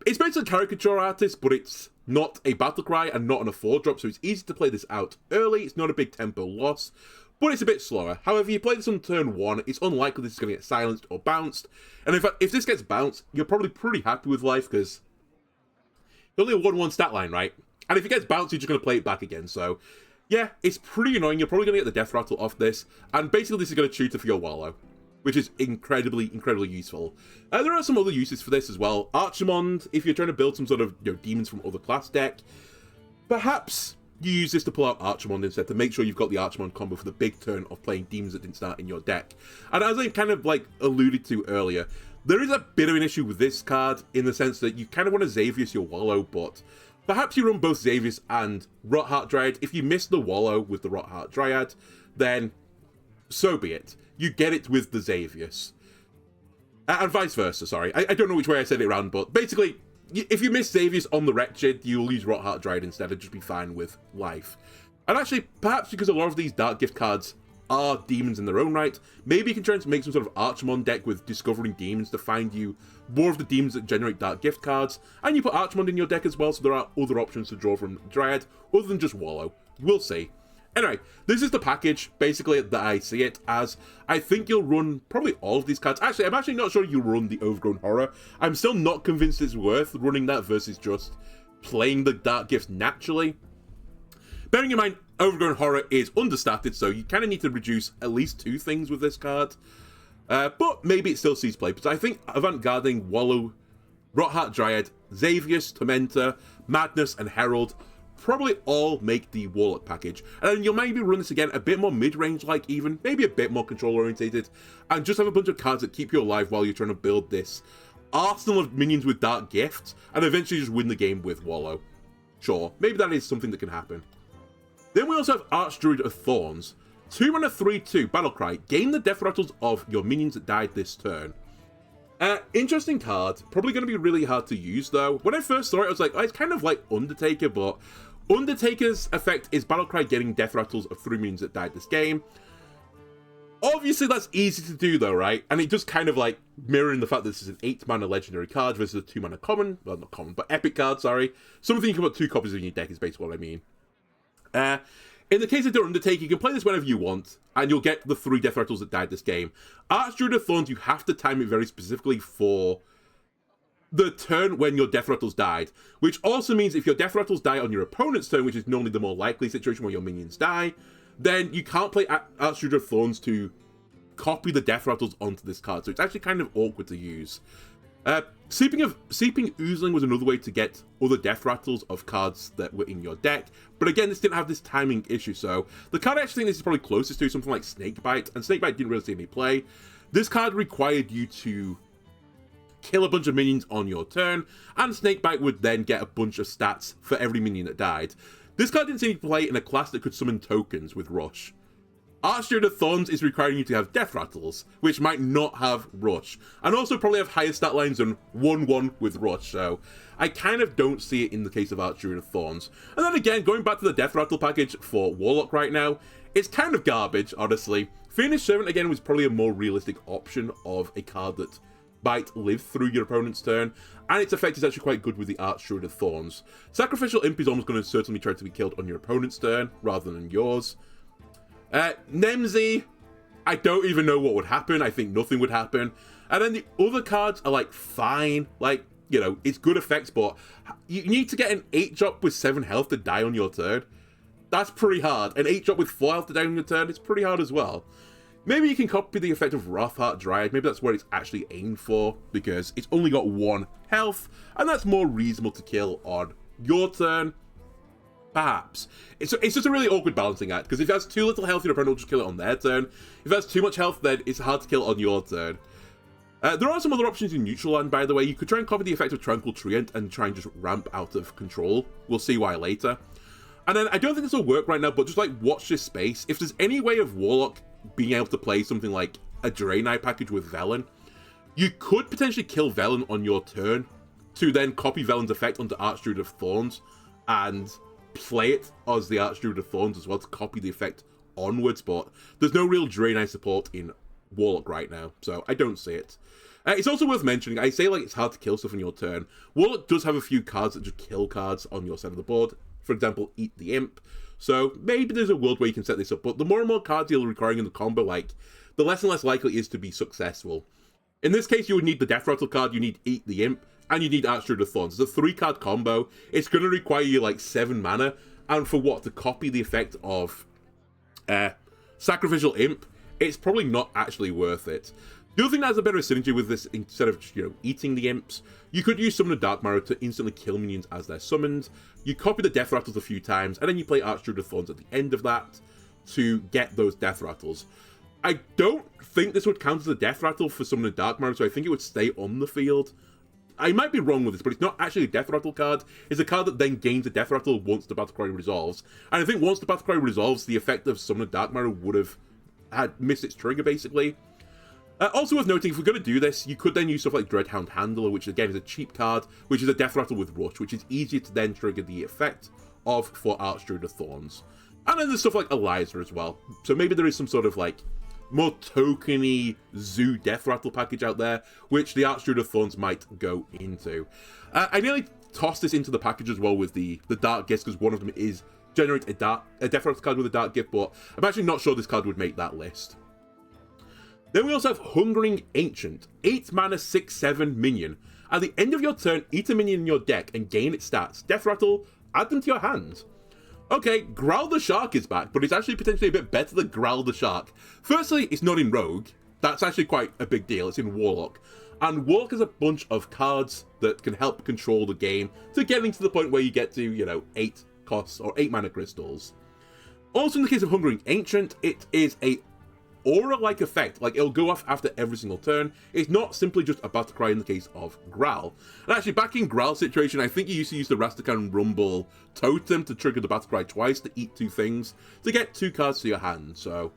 It's basically a caricature artist, but it's not a battle cry and not on a 4-drop, so it's easy to play this out early. It's not a big tempo loss, but it's a bit slower. However, you play this on turn 1, it's unlikely this is going to get silenced or bounced. And in fact, if this gets bounced, you're probably pretty happy with life, because it's only a 1/1 stat line, right? And if it gets bounced, you're just going to play it back again, so yeah, it's pretty annoying. You're probably going to get the Death Rattle off this, and basically this is going to tutor for your Wallow, which is incredibly, incredibly useful. There are some other uses for this as well. Archimond, if you're trying to build some sort of, you know, demons from other class deck, perhaps you use this to pull out Archimond instead, to make sure you've got the Archimond combo for the big turn of playing demons that didn't start in your deck. And as I kind of like alluded to earlier, there is a bit of an issue with this card in the sense that you kind of want to Xavius your Wallow, but perhaps you run both Xavius and Rotheart Dryad. If you miss the Wallow with the Rotheart Dryad, then so be it. You get it with the Xavius. And vice versa, sorry. I don't know which way I said it around, but basically, if you miss Xavius on the Wretched, you'll use Rotheart Dryad instead and just be fine with life. And actually, perhaps because a lot of these Dark Gift cards are demons in their own right, maybe you can try and make some sort of Archimon deck with discovering demons to find you more of the demons that generate Dark Gift cards, and you put Archimon in your deck as well, so there are other options to draw from Dryad, other than just Wallow. We'll see. Anyway, this is the package, basically, that I see it as. I think you'll run probably all of these cards. Actually, I'm actually not sure you'll run the Overgrown Horror. I'm still not convinced it's worth running that versus just playing the Dark Gifts naturally. Bearing in mind, Overgrown Horror is understated, so you kind of need to reduce at least 2 things with this card. But maybe it still sees play, because I think Avant-Garding, Wallow, Rotheart Dryad, Xavius, Tormentor, Madness, and Herald probably all make the Warlock package. And then you'll maybe run this again a bit more mid-range like even, maybe a bit more control-orientated, and just have a bunch of cards that keep you alive while you're trying to build this arsenal of minions with Dark Gifts, and eventually just win the game with Wallow. Sure, maybe that is something that can happen. Then we also have Archdruid of Thorns. 2 mana 3/2 Battlecry. Gain the death rattles of your minions that died this turn. Interesting card. Probably going to be really hard to use though. When I first saw it, I was like, oh, it's kind of like Undertaker, but Undertaker's effect is Battlecry getting death rattles of 3 minions that died this game. Obviously, that's easy to do though, right? And it just kind of like mirroring the fact that this is an 8 mana legendary card versus a 2 mana common. Well, not common, but epic card, sorry. Something you can put 2 copies of in your deck is basically what I mean. In the case of the Undertaker, you can play this whenever you want, and you'll get the 3 death rattles that died this game. Archdruid of Thorns, you have to time it very specifically for the turn when your death rattles died, which also means if your death rattles die on your opponent's turn, which is normally the more likely situation where your minions die, then you can't play Archdruid of Thorns to copy the death rattles onto this card, so it's actually kind of awkward to use. Seeping Oozling was another way to get other death rattles of cards that were in your deck, but again, this didn't have this timing issue, so the card I actually think this is probably closest to something like Snakebite, and Snakebite didn't really see any play. This card required you to kill a bunch of minions on your turn, and Snakebite would then get a bunch of stats for every minion that died. This card didn't see any play in a class that could summon tokens with Rush. Archdruid of Thorns is requiring you to have death rattles, which might not have Rush, and also probably have higher stat lines than 1/1 with Rush, so I kind of don't see it in the case of Archdruid of Thorns. And then again, going back to the death rattle package for Warlock right now, it's kind of garbage, honestly. Fiendish Servant again was probably a more realistic option of a card that might live through your opponent's turn, and its effect is actually quite good with the Archdruid of Thorns. Sacrificial Imp is almost going to certainly try to be killed on your opponent's turn rather than yours. Nemsy, I don't even know what would happen. I think nothing would happen. And then the other cards are like fine, like, you know, it's good effects, but you need to get an 8-drop with 7 health to die on your turn. That's pretty hard. An 8-drop with 4 health to die on your turn is pretty hard as well. Maybe you can copy the effect of Rotheart Dryad. Maybe that's what it's actually aimed for, because it's only got 1 health, and that's more reasonable to kill on your turn. Perhaps. It's just a really awkward balancing act, because if it has too little health, your opponent will just kill it on their turn. If it has too much health, then it's hard to kill on your turn. There are some other options in neutral land, by the way. You could try and copy the effect of Tranquil Treant and try and just ramp out of control. We'll see why later. And then, I don't think this will work right now, but just like, watch this space. If there's any way of Warlock being able to play something like a Draenei package with Velen, you could potentially kill Velen on your turn, to then copy Velen's effect onto Archdruid of Thorns, and play it as the Archdruid of Thorns as well to copy the effect onwards, but there's no real Draenei support in Warlock right now, so I don't see it. It's also worth mentioning, I say like it's hard to kill stuff on your turn. Warlock does have a few cards that just kill cards on your side of the board. For example, Eat the Imp. So maybe there's a world where you can set this up, but the more and more cards you're requiring in the combo, like, the less and less likely it is to be successful. In this case, you would need the Death Rattle card, you need Eat the Imp, and you need Archdruid of Thorns. It's a 3-card combo. It's going to require you like 7 mana, and for what? To copy the effect of Sacrificial Imp, it's probably not actually worth it. The other thing that has a better synergy with this, instead of just, you know, eating the imps, you could use Summon a Dark Marrow to instantly kill minions as they're summoned. You copy the Death Rattles a few times, and then you play Archdruid of Thorns at the end of that to get those Death Rattles. I don't think this would count as a Death Rattle for Summon a Dark Marrow, so I think it would stay on the field. I might be wrong with this, but it's not actually a Death Rattle card. It's a card that then gains a Death Rattle once the Battle Cry resolves. And I think once the Battle Cry resolves, the effect of Summon a Dark Marrow would have had missed its trigger, basically. Also worth noting, if we're going to do this, you could then use stuff like Dreadhound Handler, which again is a cheap card, which is a Death Rattle with Rush, which is easier to then trigger the effect of for Archdruid of Thorns. And then there's stuff like Eliza as well. So maybe there is some sort of like more tokeny Zoo Death Rattle package out there, which the Archdruid of Thorns might go into. I nearly tossed this into the package as well with the Dark Gifts, because one of them is generate a Death Rattle card with a Dark Gift, but I'm actually not sure this card would make that list. Then we also have Hungering Ancient, 8 mana 6/7 minion. At the end of your turn, eat a minion in your deck and gain its stats. Death Rattle, add them to your hand. Okay, Growl the Shark is back, but it's actually potentially a bit better than Growl the Shark. Firstly, it's not in Rogue. That's actually quite a big deal. It's in Warlock. And Warlock has a bunch of cards that can help control the game to getting to the point where you get to, you know, 8 costs or 8 mana crystals. Also, in the case of Hungering Ancient, it is a aura-like effect, like it'll go off after every single turn. It's not simply just a battle cry in the case of Growl. And actually, back in Growl's situation, I think you used to use the Rastakhan Rumble totem to trigger the battle cry twice to eat 2 things to get 2 cards to your hand. So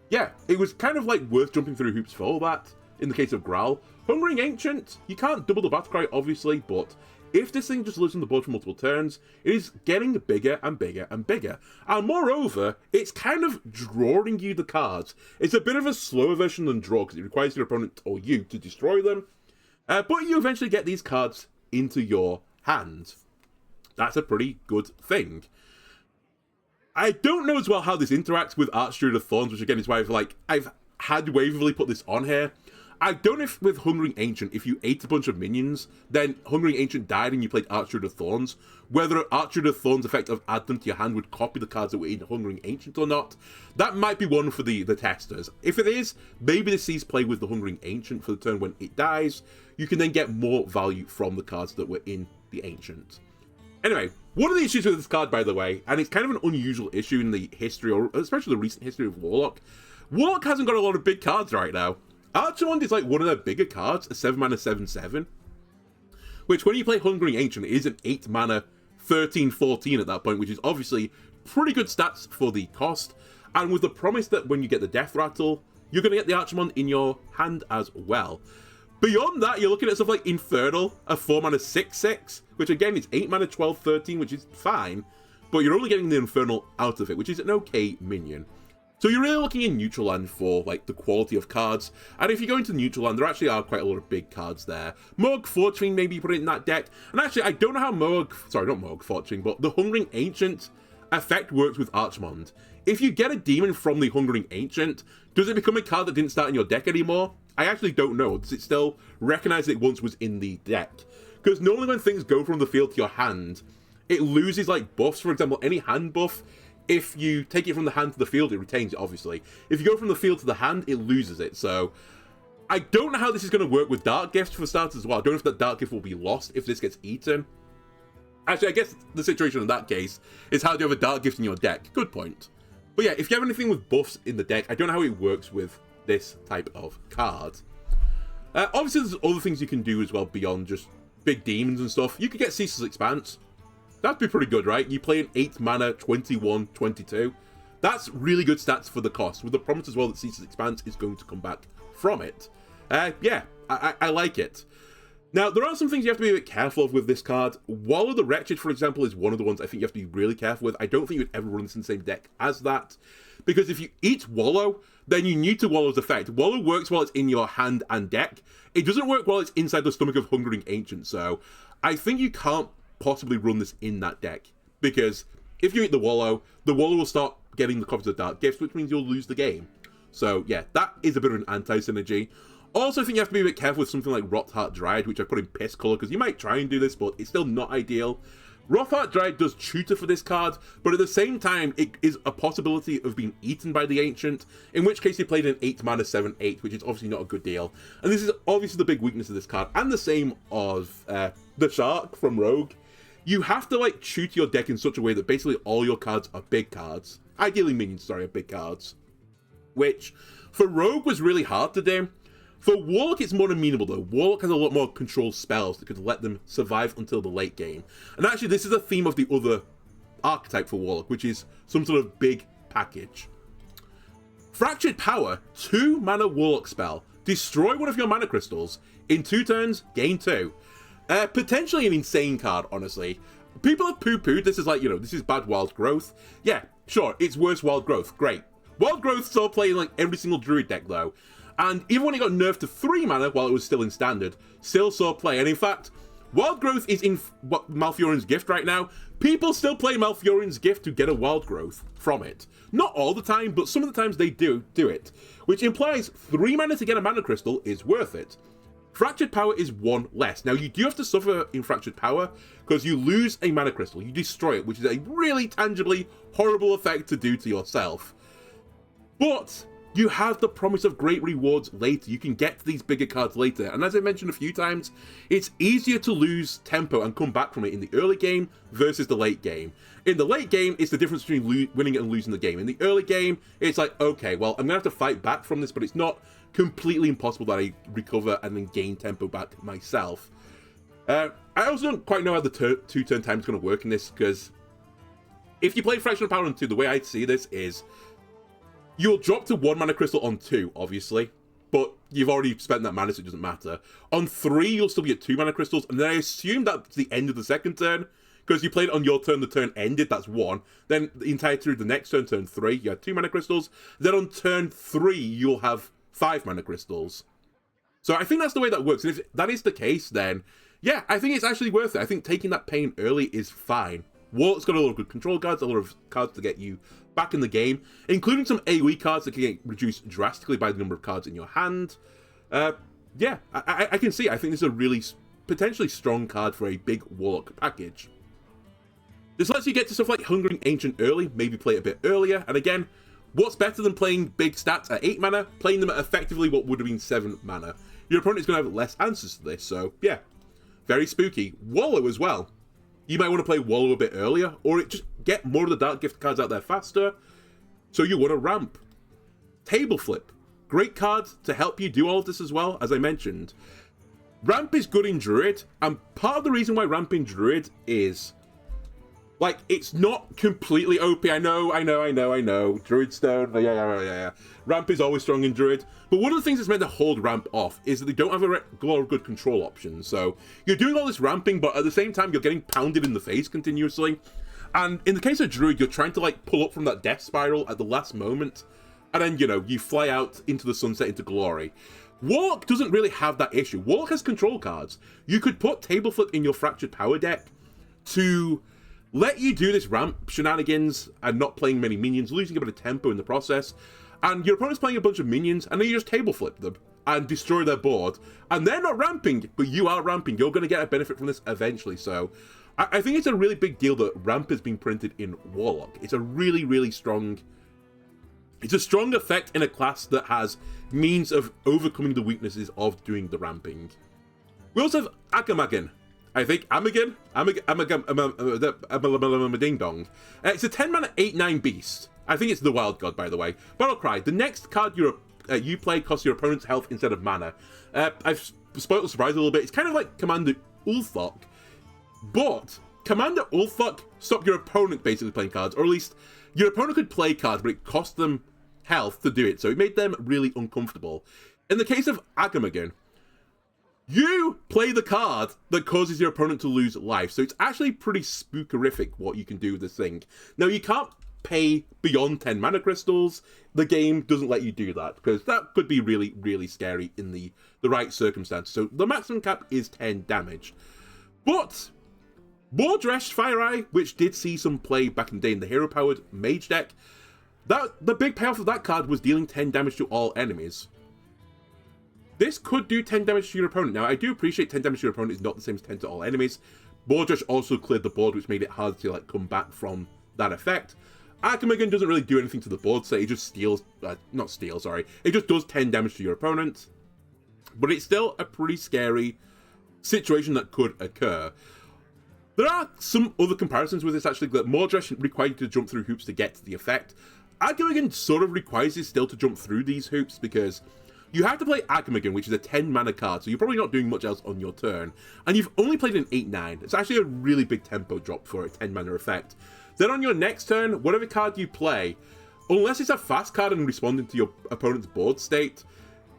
yeah, it was kind of like worth jumping through hoops for all that in the case of Growl. Hungering Ancient, you can't double the battle cry obviously, but if this thing just lives on the board for multiple turns, it is getting bigger and bigger and bigger. And moreover, it's kind of drawing you the cards. It's a bit of a slower version than draw, because it requires your opponent or you to destroy them. But you eventually get these cards into your hand. That's a pretty good thing. I don't know as well how this interacts with Archdruid of Thorns, which again is why I've had Waverly put this on here. I don't know if with Hungering Ancient, if you ate a bunch of minions, then Hungering Ancient died and you played Archdruid of Thorns, whether Archdruid of Thorns' effect of add them to your hand would copy the cards that were in Hungering Ancient or not. That might be one for the testers. If it is, maybe this sees play with the Hungering Ancient for the turn when it dies. You can then get more value from the cards that were in the Ancient. Anyway, one of the issues with this card, by the way, and it's kind of an unusual issue in the history, or especially the recent history of Warlock, Warlock hasn't got a lot of big cards right now. Archimond is like one of their bigger cards, a 7 mana 7/7, which when you play Hungering Ancient, it is an 8 mana 13/14 at that point, which is obviously pretty good stats for the cost, and with the promise that when you get the Death Rattle, you're going to get the Archimond in your hand as well. Beyond that, you're looking at stuff like Infernal, a 4 mana 6/6, which again is 8 mana 12/13, which is fine, but you're only getting the Infernal out of it, which is an okay minion. So you're really looking in neutral land for like the quality of cards, and if you go into neutral land, there actually are quite a lot of big cards there. Mohawk Fortune, maybe you put it in that deck, and actually I don't know how not Mohawk Fortune, but the Hungering Ancient effect works with Archimond. If you get a demon from the Hungering Ancient, does it become a card that didn't start in your deck anymore? I actually don't know. Does it still recognize that it once was in the deck? Because normally when things go from the field to your hand, it loses like buffs. For example, any hand buff, if you take it from the hand to the field, it retains it, obviously. If you go from the field to the hand, it loses it. So I don't know how this is going to work with Dark Gifts for starters as well. I don't know if that Dark Gift will be lost if this gets eaten. Actually, I guess the situation in that case is how do you have a Dark Gift in your deck? Good point. But yeah, if you have anything with buffs in the deck, I don't know how it works with this type of card. Obviously, there's other things you can do as well beyond just big demons and stuff. You could get Ceaseless Expanse. That'd be pretty good, right? You play an 8 mana 21/22. That's really good stats for the cost, with the promise as well that Ceaseless Expanse is going to come back from it. Yeah, I like it. Now, there are some things you have to be a bit careful of with this card. Wallow the Wretched, for example, is one of the ones I think you have to be really careful with. I don't think you would ever run this in the same deck as that, because if you eat Wallow, then you neuter Wallow's effect. Wallow works while it's in your hand and deck. It doesn't work while it's inside the stomach of Hungering Ancient, so I think you can't possibly run this in that deck, because if you eat the Wallow will start getting the copies of Dark Gifts, which means you'll lose the game. So yeah, that is a bit of an anti-synergy. Also, I think you have to be a bit careful with something like Rothheart Dryad, which I put in piss color, because you might try and do this, but it's still not ideal. Rothheart Dryad does tutor for this card, but at the same time, it is a possibility of being eaten by the Ancient, in which case you played an 8 mana 7/8, which is obviously not a good deal. And this is obviously the big weakness of this card, and the same of the Shark from Rogue. You have to like tutor your deck in such a way that basically all your cards are big cards. Ideally minions, sorry, are big cards. Which, for Rogue, was really hard to do. For Warlock, it's more amenable though. Warlock has a lot more control spells that could let them survive until the late game. And actually, this is a theme of the other archetype for Warlock, which is some sort of big package. Fractured Power, 2 mana Warlock spell. Destroy one of your mana crystals. In 2 turns, gain 2. Potentially an insane card, honestly. People have poo-pooed this is like, this is bad wild growth. Yeah, sure, it's worse wild growth, great. Wild growth still playing like every single druid deck though. And even when it got nerfed to 3 mana while it was still in standard, still saw play. And in fact, wild growth is in Malfeorin's Gift right now. People still play Malfeorin's Gift to get a wild growth from it. Not all the time, but some of the times they do it. Which implies 3 mana to get a mana crystal is worth it. Fractured Power is 1 less. Now, you do have to suffer in Fractured Power, because you lose a mana crystal. You destroy it, which is a really tangibly horrible effect to do to yourself. But you have the promise of great rewards later. You can get to these bigger cards later. And as I mentioned a few times, it's easier to lose tempo and come back from it in the early game versus the late game. In the late game, it's the difference between winning and losing the game. In the early game, it's like, okay, well, I'm going to have to fight back from this, but it's not completely impossible that I recover and then gain tempo back myself. I also don't quite know how the 2-turn time is going to work in this, because if you play Fractured Power on 2, the way I see this is you'll drop to 1 mana crystal on 2, obviously, but you've already spent that mana, so it doesn't matter. On 3, you'll still be at 2 mana crystals, and then I assume that's the end of the second turn, because you played it on your turn, the turn ended, that's 1. Then the entire through the next turn, turn 3, you have 2 mana crystals. Then on turn 3, you'll have 5 mana crystals. So I think that's the way that works, and if that is the case, then yeah, I think it's actually worth it. I think taking that pain early is fine. Warlock's got a lot of good control cards, a lot of cards to get you back in the game, including some AoE cards that can get reduced drastically by the number of cards in your hand. Yeah, I can see. I think this is a really potentially strong card for a big Warlock package. This lets you get to stuff like Hungering Ancient early, maybe play it a bit earlier, and again, what's better than playing big stats at 8 mana? Playing them at effectively what would have been 7 mana. Your opponent is going to have less answers to this, so yeah. Very spooky. Wallow as well. You might want to play Wallow a bit earlier, or just get more of the Dark Gift cards out there faster, so you want to ramp. Table Flip. Great card to help you do all of this as well, as I mentioned. Ramp is good in Druid, and part of the reason why ramp in Druid is, like, it's not completely OP. I know. Druidstone, yeah. Ramp is always strong in Druid. But one of the things that's meant to hold ramp off is that they don't have a lot of good control options. So you're doing all this ramping, but at the same time, you're getting pounded in the face continuously. And in the case of Druid, you're trying to, like, pull up from that death spiral at the last moment. And then, you fly out into the sunset, into glory. Warlock doesn't really have that issue. Warlock has control cards. You could put Table Flip in your Fractured Power deck to let you do this ramp shenanigans and not playing many minions, losing a bit of tempo in the process. And your opponent's playing a bunch of minions, and then you just table flip them and destroy their board. And they're not ramping, but you are ramping. You're going to get a benefit from this eventually. So I think it's a really big deal that ramp has been printed in Warlock. It's a really, really strong... It's a strong effect in a class that has means of overcoming the weaknesses of doing the ramping. We also have Agamagan. I think Amagan? Ding Dong. It's a 10 mana 8/9 beast. I think it's the Wild God, by the way. Battle Cry. The next card you play costs your opponent's health instead of mana. I've spoiled the surprise a little bit. It's kind of like Commander Ulthok, but Commander Ulthok stopped your opponent basically playing cards, or at least your opponent could play cards, but it cost them health to do it, so it made them really uncomfortable. In the case of Agamagan, you play the card that causes your opponent to lose life, so it's actually pretty spookerific what you can do with this thing. Now, you can't pay beyond 10 mana crystals. The game doesn't let you do that, because that could be really, really scary in the right circumstances. So the maximum cap is 10 damage. But Wardresh Fire Eye, which did see some play back in the day in the hero-powered mage deck, the big payoff of that card was dealing 10 damage to all enemies. This could do 10 damage to your opponent. Now, I do appreciate 10 damage to your opponent is not the same as 10 to all enemies. Wardresh also cleared the board, which made it hard to come back from that effect. Agamagan doesn't really do anything to the board, so it just steals... not steals, sorry. It just does 10 damage to your opponent. But it's still a pretty scary situation that could occur. There are some other comparisons with this, actually, that Wardresh requires you to jump through hoops to get to the effect. Agamagan sort of requires you still to jump through these hoops, because you have to play Agamagan, which is a 10 mana card, so you're probably not doing much else on your turn. And you've only played an 8/9. It's actually a really big tempo drop for a 10 mana effect. Then on your next turn, whatever card you play, unless it's a fast card and responding to your opponent's board state,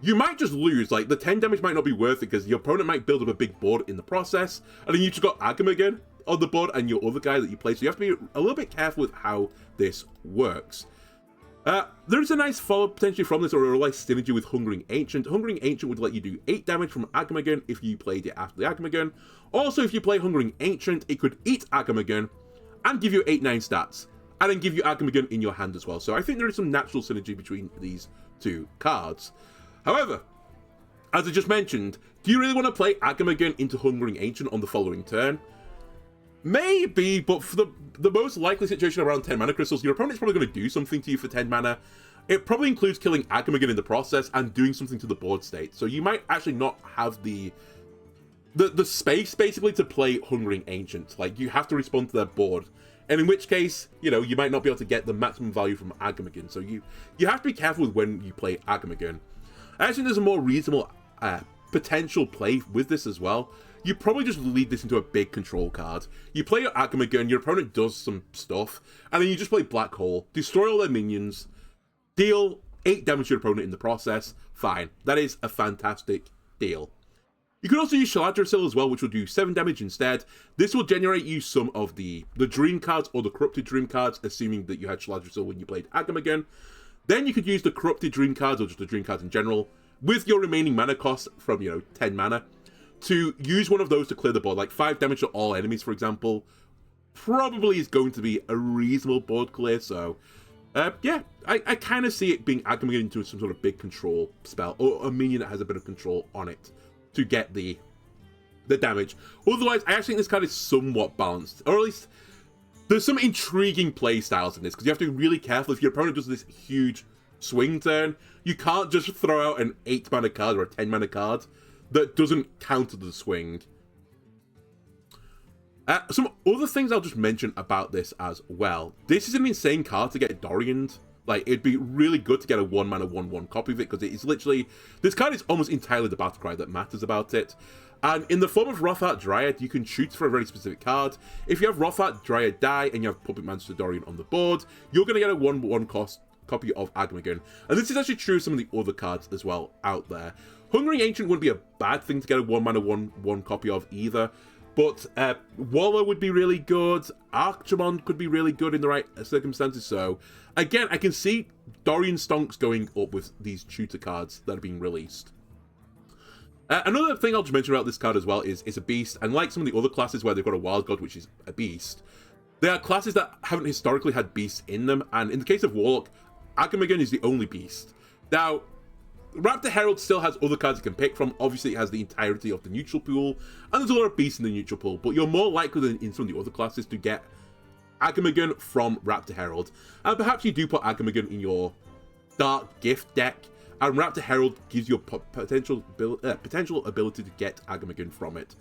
you might just lose. Like, the 10 damage might not be worth it because your opponent might build up a big board in the process, and then you just got Agam again on the board and your other guy that you play. So you have to be a little bit careful with how this works. There is a nice follow potentially from this, or a nice synergy with Hungering Ancient. Hungering Ancient would let you do 8 damage from Agamagon if you played it after the Agamagon. Also, if you play Hungering Ancient, it could eat Agamagon and give you 8-9 stats, and then give you Agamagon in your hand as well. So I think there is some natural synergy between these two cards. However, as I just mentioned, do you really want to play Agamagon into Hungering Ancient on the following turn? Maybe, but for the most likely situation around 10 mana crystals, your opponent's probably going to do something to you for 10 mana. It probably includes killing Agamagon in the process and doing something to the board state. So you might actually not have the space, basically, to play Hungering Ancient. Like, you have to respond to their board. And in which case, you know, you might not be able to get the maximum value from Agamagon. So you have to be careful with when you play Agamagon. I actually think there's a more reasonable potential play with this as well. You probably just lead this into a big control card. You play your Agamagon, your opponent does some stuff, and then you just play Black Hole, destroy all their minions, deal 8 damage to your opponent in the process. Fine. That is a fantastic deal. You can also use Shaladrisil as well, which will do 7 damage instead. This will generate you some of the Dream cards or the Corrupted Dream cards, assuming that you had Shaladrisil when you played Agamagon. Then you could use the Corrupted Dream cards, or just the Dream cards in general, with your remaining mana cost from, 10 mana, to use one of those to clear the board. Like 5 damage to all enemies, for example, probably is going to be a reasonable board clear. So, yeah, I kind of see it being Agamagon into some sort of big control spell, or a minion that has a bit of control on it to get the damage. Otherwise, I actually think this card is somewhat balanced, or at least there's some intriguing play styles in this, because you have to be really careful. If your opponent does this huge swing turn, you can't just throw out an 8 mana card or a 10 mana card that doesn't counter the swing. Some other things I'll just mention about this as well. This is an insane card to get Dorianed. Like, it'd be really good to get a 1 mana 1/1 copy of it, because it is literally, this card is almost entirely the battle cry that matters about it. And in the form of Wrathheart Dryad, you can choose for a very specific card. If you have Wrathheart Dryad die and you have Puppet Master Dorian on the board, you're going to get a 1/1 cost copy of Agamagon. And this is actually true of some of the other cards as well out there. Hungering Ancient wouldn't be a bad thing to get a 1 mana 1/1 copy of either. But Waller would be really good. Archimon could be really good in the right circumstances. So, again, I can see Dorian Stonks going up with these tutor cards that are being released. Another thing I'll just mention about this card as well is it's a beast. And like some of the other classes where they've got a wild god, which is a beast, there are classes that haven't historically had beasts in them. And in the case of Warlock, Agamagon is the only beast. Now, Raptor Herald still has other cards you can pick from. Obviously, it has the entirety of the neutral pool, and there's a lot of beasts in the neutral pool, but you're more likely than in some of the other classes to get Agamagon from Raptor Herald. And perhaps you do put Agamagon in your Dark Gift deck, and Raptor Herald gives you a potential ability to get Agamagon from it.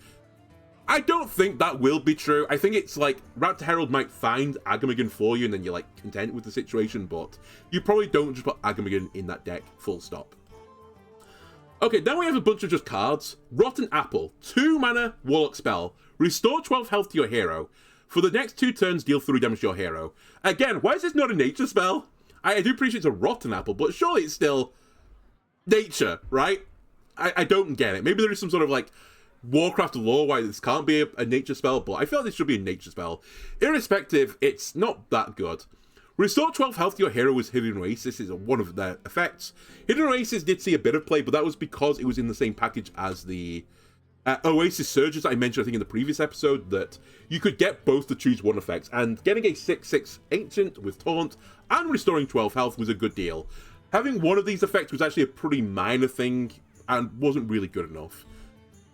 I don't think that will be true. I think it's like Raptor Herald might find Agamagon for you, and then you're like content with the situation, but you probably don't just put Agamagon in that deck, full stop. Okay, then we have a bunch of just cards. Rotten Apple, 2 mana Warlock spell. Restore 12 health to your hero. For the next 2 turns, deal 3 damage to your hero. Again, why is this not a nature spell? I do appreciate it's a Rotten Apple, but surely it's still nature, right? I don't get it. Maybe there is some sort of like Warcraft lore why this can't be a nature spell, but I feel like this should be a nature spell. Irrespective, it's not that good. Restore 12 health to your hero with Hidden Oasis is one of their effects. Hidden Oasis did see a bit of play, but that was because it was in the same package as the Oasis Surges that I mentioned, I think, in the previous episode, that you could get both to choose one effect, and getting a 6/6 Ancient with Taunt and restoring 12 health was a good deal. Having one of these effects was actually a pretty minor thing, and wasn't really good enough.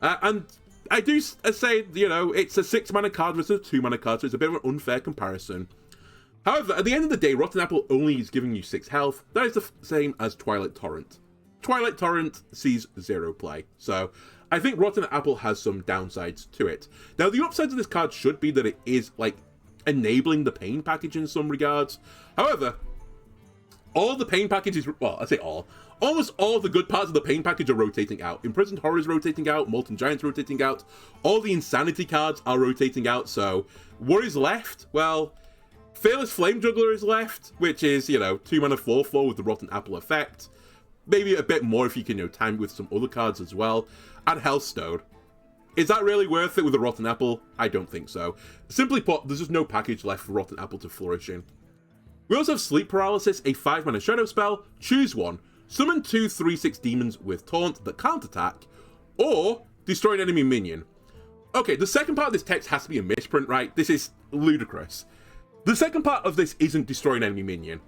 And I do say, it's a 6 mana card versus a 2 mana card, so it's a bit of an unfair comparison. However, at the end of the day, Rotten Apple only is giving you 6 health. That is the same as Twilight Torrent. Twilight Torrent sees 0 play, so I think Rotten Apple has some downsides to it. Now, the upsides of this card should be that it is, like, enabling the Pain package in some regards. However, all the Pain packages, well, I say all, almost all the good parts of the Pain package are rotating out. Imprisoned Horror is rotating out, Molten Giant's rotating out, all the Insanity cards are rotating out, so what is left? Well, Fearless Flame Juggler is left, which is, 2 mana 4/4 with the Rotten Apple effect. Maybe a bit more if you can, time it with some other cards as well. And Hearthstone. Is that really worth it with a Rotten Apple? I don't think so. Simply put, there's just no package left for Rotten Apple to flourish in. We also have Sleep Paralysis, a 5 mana shadow spell. Choose one. Summon 2 3/6 demons with taunt that can't attack, or destroy an enemy minion. Okay, the second part of this text has to be a misprint, right? This is ludicrous. The second part of this isn't destroy an enemy minion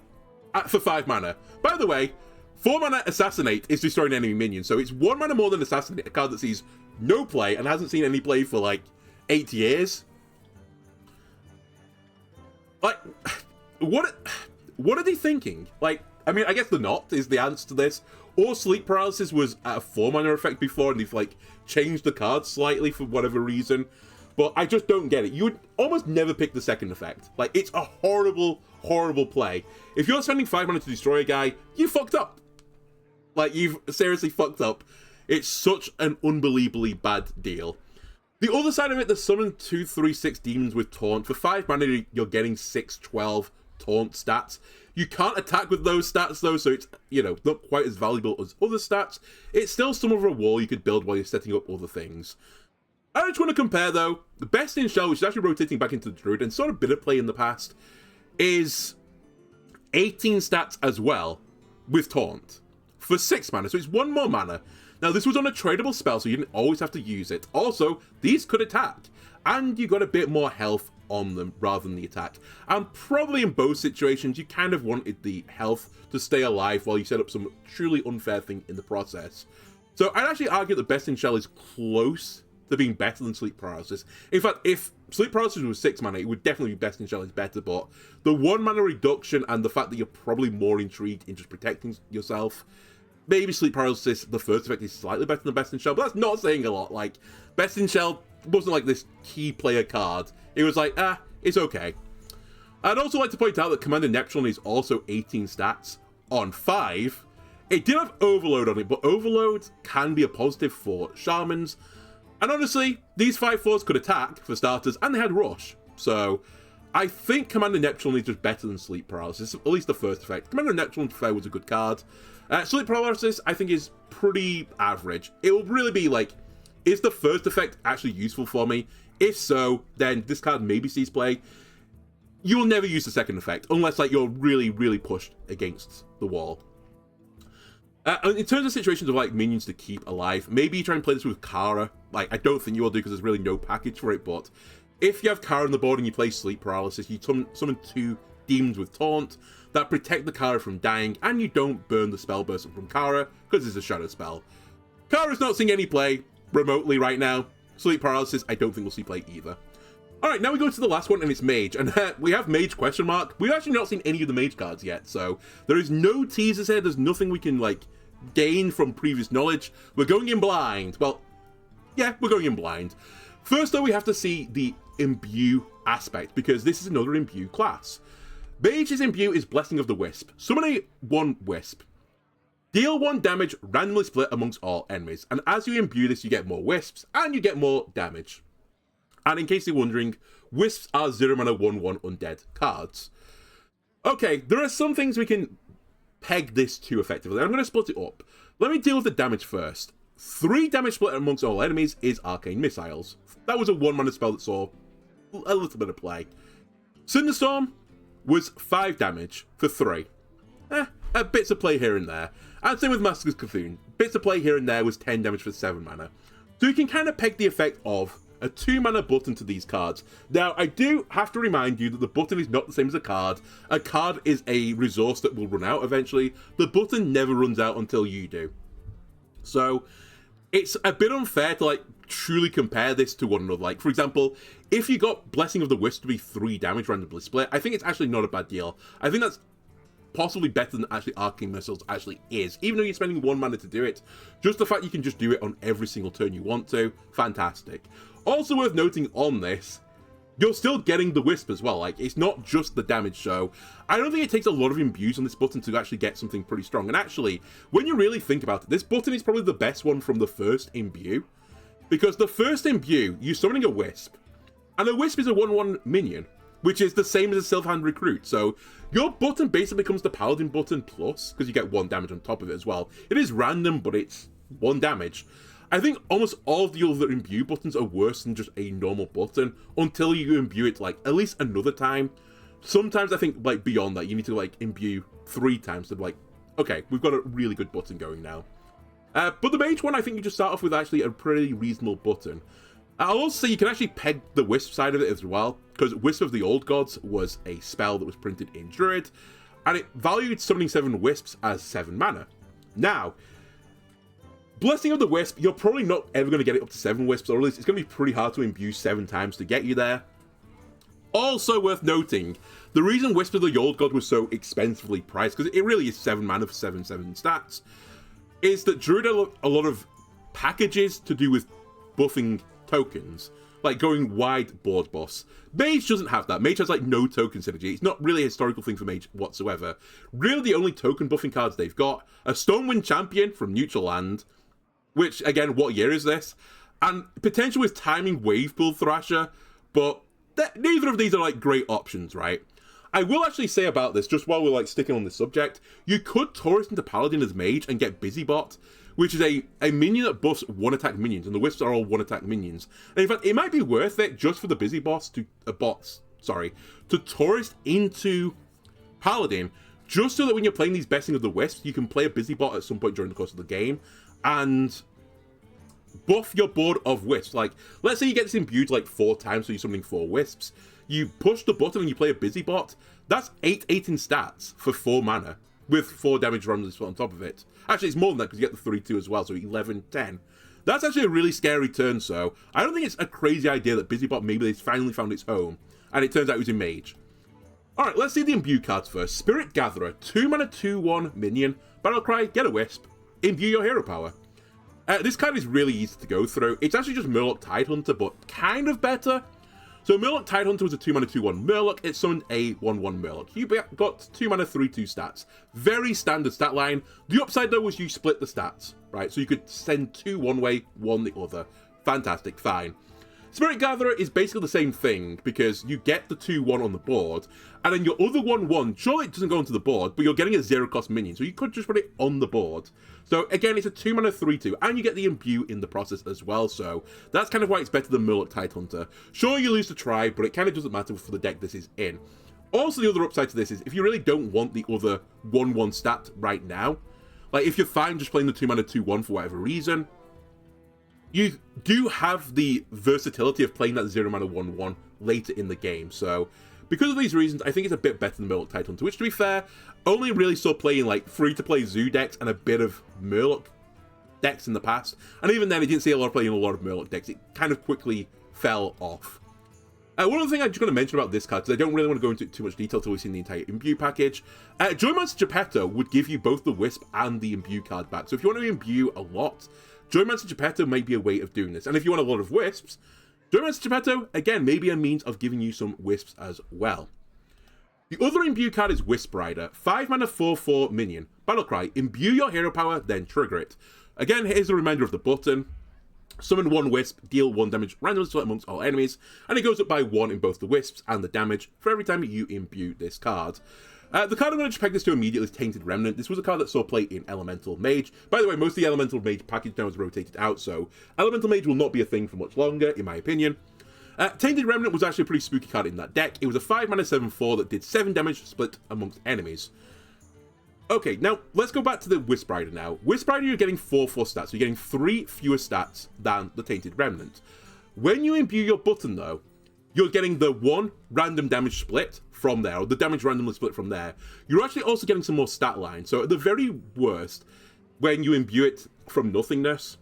for 5 mana. By the way, 4 mana Assassinate is destroying an enemy minion, so it's 1 mana more than Assassinate, a card that sees no play and hasn't seen any play for like 8 years. Like, what are they thinking? Like, I mean, I guess the Knot is the answer to this. Or Sleep Paralysis was at a 4 mana effect before and they've like changed the card slightly for whatever reason. But I just don't get it. You would almost never pick the second effect. Like, it's a horrible, horrible play. If you're spending 5 mana to destroy a guy, you fucked up. Like, you've seriously fucked up. It's such an unbelievably bad deal. The other side of it, the summon 2 3/6 demons with taunt. For 5 mana, you're getting 6/12 taunt stats. You can't attack with those stats though, so it's, not quite as valuable as other stats. It's still some of a wall you could build while you're setting up other things. I just want to compare though, the Best in Shell, which is actually rotating back into the Druid and sort of bit of play in the past, is 18 stats as well with taunt for 6 mana, so it's 1 more mana. Now this was on a tradable spell, so you didn't always have to use it. Also, these could attack, and you got a bit more health on them rather than the attack. And probably in both situations, you kind of wanted the health to stay alive while you set up some truly unfair thing in the process. So I'd actually argue that Best in Shell is close to being better than Sleep Paralysis. In fact, if Sleep Paralysis was 6 mana, it would definitely be Best in Shell is better, but the 1 mana reduction and the fact that you're probably more intrigued in just protecting yourself, maybe Sleep Paralysis, the first effect is slightly better than Best in Shell, but that's not saying a lot. Like, Best in Shell wasn't like this key player card. It was like, it's okay. I'd also like to point out that Commander Neptune is also 18 stats on 5. It did have Overload on it, but Overload can be a positive for Shamans. And honestly, these 5/4s could attack, for starters, and they had Rush. So, I think Commander Neptune is just better than Sleep Paralysis, at least the first effect. Commander Neptune, to fair, was a good card. Sleep Paralysis, I think, is pretty average. It will really be like, is the first effect actually useful for me? If so, then this card maybe sees play. You will never use the second effect, unless like you're really, really pushed against the wall. In terms of situations of like minions to keep alive, maybe you try and play this with Kara. Like, I don't think you will do because there's really no package for it, but if you have Kara on the board and you play Sleep Paralysis, you summon 2 demons with taunt that protect the Kara from dying, and you don't burn the spell burst from Kara because it's a shadow spell. Kara's not seeing any play remotely right now. Sleep Paralysis, I don't think we'll see play either. Alright, now we go to the last one, and it's Mage. And we have Mage question mark. We've actually not seen any of the Mage cards yet, so there is no teasers here. There's nothing we can, like, gain from previous knowledge. We're going in blind. Well, yeah, we're going in blind. First, though, we have to see the Imbue aspect, because this is another Imbue class. Mage's Imbue is Blessing of the Wisp. Summon a 1 Wisp. Deal 1 damage randomly split amongst all enemies, and as you imbue this, you get more wisps, and you get more damage. And in case you're wondering, wisps are 0 mana 1/1 undead cards. Okay, there are some things we can peg this to effectively. I'm going to split it up. Let me deal with the damage first. 3 damage split amongst all enemies is Arcane Missiles. That was a 1 mana spell that saw a little bit of play. Cinderstorm was 5 damage for 3. Bits of play here and there. And same with Master's Cthulhu. Bits of play here and there was 10 damage for 7 mana. So you can kind of peg the effect of a 2 mana button to these cards. Now, I do have to remind you that the button is not the same as a card. A card is a resource that will run out eventually. The button never runs out until you do. So, it's a bit unfair to, like, truly compare this to one another. Like, for example, if you got Blessing of the Wisp to be 3 damage randomly split, I think it's actually not a bad deal. I think that's possibly better than actually Arcane Missiles actually is. Even though you're spending 1 mana to do it, just the fact you can just do it on every single turn you want to, fantastic. Also worth noting on this, you're still getting the Wisp as well. Like, it's not just the damage, so I don't think it takes a lot of imbues on this button to actually get something pretty strong. And actually, when you really think about it, this button is probably the best one from the first imbue, because the first imbue, you're summoning a Wisp, and a Wisp is a 1/1 minion. which is the same as a Silverhand Recruit. So your button basically becomes the Paladin button plus, because you get 1 damage on top of it as well. It is random, but it's 1 damage. I think almost all of the other imbue buttons are worse than just a normal button until you imbue it like at least another time. Sometimes I think like beyond that, you need to like imbue 3 times to be like, okay, we've got a really good button going now. But the mage one, I think you just start off with actually a pretty reasonable button. I'll also say you can actually peg the Wisp side of it as well, because Wisp of the Old Gods was a spell that was printed in Druid, and it valued summoning 7 Wisps as 7 mana. Now, Blessing of the Wisp, you're probably not ever going to get it up to 7 Wisps, or at least it's going to be pretty hard to imbue 7 times to get you there. Also worth noting, the reason Wisp of the Old God was so expensively priced, because it really is 7 mana for 7/7 stats, is that Druid had a lot of packages to do with buffing tokens, like going wide board boss. Mage doesn't have that. Mage has like no token synergy. It's not really a historical thing for Mage whatsoever. Really the only token buffing cards they've got, a Stonewind Champion from neutral land, which again, what year is this? And potential with Timing Wavepool Thrasher, but neither of these are like great options, right? I will actually say about this, just while we're like sticking on this subject, you could tourist into Paladin as Mage and get Busybot, which is a minion that buffs 1-attack minions, and the Wisps are all 1-attack minions. And in fact, it might be worth it just for the busy boss to to tourist into Paladin, just so that when you're playing these Blessing of the Wisps, you can play a Busybot at some point during the course of the game and buff your board of Wisps. Like, let's say you get this imbued like 4 times, so you're summoning 4 Wisps. You push the button and you play a Busybot. That's 8/8 in stats for 4 mana, with 4 damage runs on top of it. Actually, it's more than that because you get the 3/2 as well, so 11/10. That's actually a really scary turn, so I don't think it's a crazy idea that Busybot maybe they've finally found its home, and it turns out it was in Mage. Alright, let's see the imbue cards first. Spirit Gatherer, 2 mana 2/1 minion, Battlecry, get a Wisp, imbue your hero power. This card is really easy to go through. It's actually just Murloc Tidehunter, but kind of better. So Murloc Tidehunter was a 2 mana 2/1 Murloc. It summoned a 1/1 Murloc. You got 2 mana 3/2 stats. Very standard stat line. The upside though was you split the stats, right? So you could send 2 one way, 1 the other. Fantastic, fine. Spirit Gatherer is basically the same thing, because you get the 2/1 on the board, and then your other 1/1, surely it doesn't go onto the board, but you're getting a 0-cost minion, so you could just put it on the board. So again, it's a 2 mana 3/2, and you get the imbue in the process as well, so that's kind of why it's better than Murloc Tidehunter. Sure, you lose the try, but it kind of doesn't matter for the deck this is in. Also, the other upside to this is, if you really don't want the other 1/1 stat right now, like if you're fine just playing the 2 mana 2/1 for whatever reason, you do have the versatility of playing that 0 mana 1/1 later in the game. So because of these reasons, I think it's a bit better than Murloc Tidehunter, which, to be fair, only really saw playing like free-to-play Zoo decks and a bit of Murloc decks in the past. And even then, I didn't see a lot of playing a lot of Murloc decks. It kind of quickly fell off. One other thing I'm just going to mention about this card, because I don't really want to go into too much detail until we've seen the entire imbue package. Joymancer Geppetto would give you both the Wisp and the imbue card back. So if you want to imbue a lot, Joymancer Geppetto may be a way of doing this. And if you want a lot of Wisps, Joymancer Geppetto, again, may be a means of giving you some Wisps as well. The other imbue card is Wisp Rider, 5 mana 4/4 minion. Battlecry, imbue your hero power, then trigger it. Again, here's a reminder of the button. Summon 1 Wisp, deal 1 damage, randomly split amongst all enemies, and it goes up by 1 in both the Wisps and the damage for every time you imbue this card. The card I'm going to peg this to immediately is Tainted Remnant. This was a card that saw play in Elemental Mage. By the way, most of the Elemental Mage package now is rotated out, so Elemental Mage will not be a thing for much longer, in my opinion. Tainted Remnant was actually a pretty spooky card in that deck. It was a 5 mana 7/4 that did 7 damage split amongst enemies. Okay, now let's go back to the Wisp Rider now. Wisp Rider, you're getting 4/4 stats, so you're getting 3 fewer stats than the Tainted Remnant. When you imbue your button though, you're getting the 1 random damage split from there, or the damage randomly split from there. You're actually also getting some more stat lines. So at the very worst, when you imbue it from nothingness,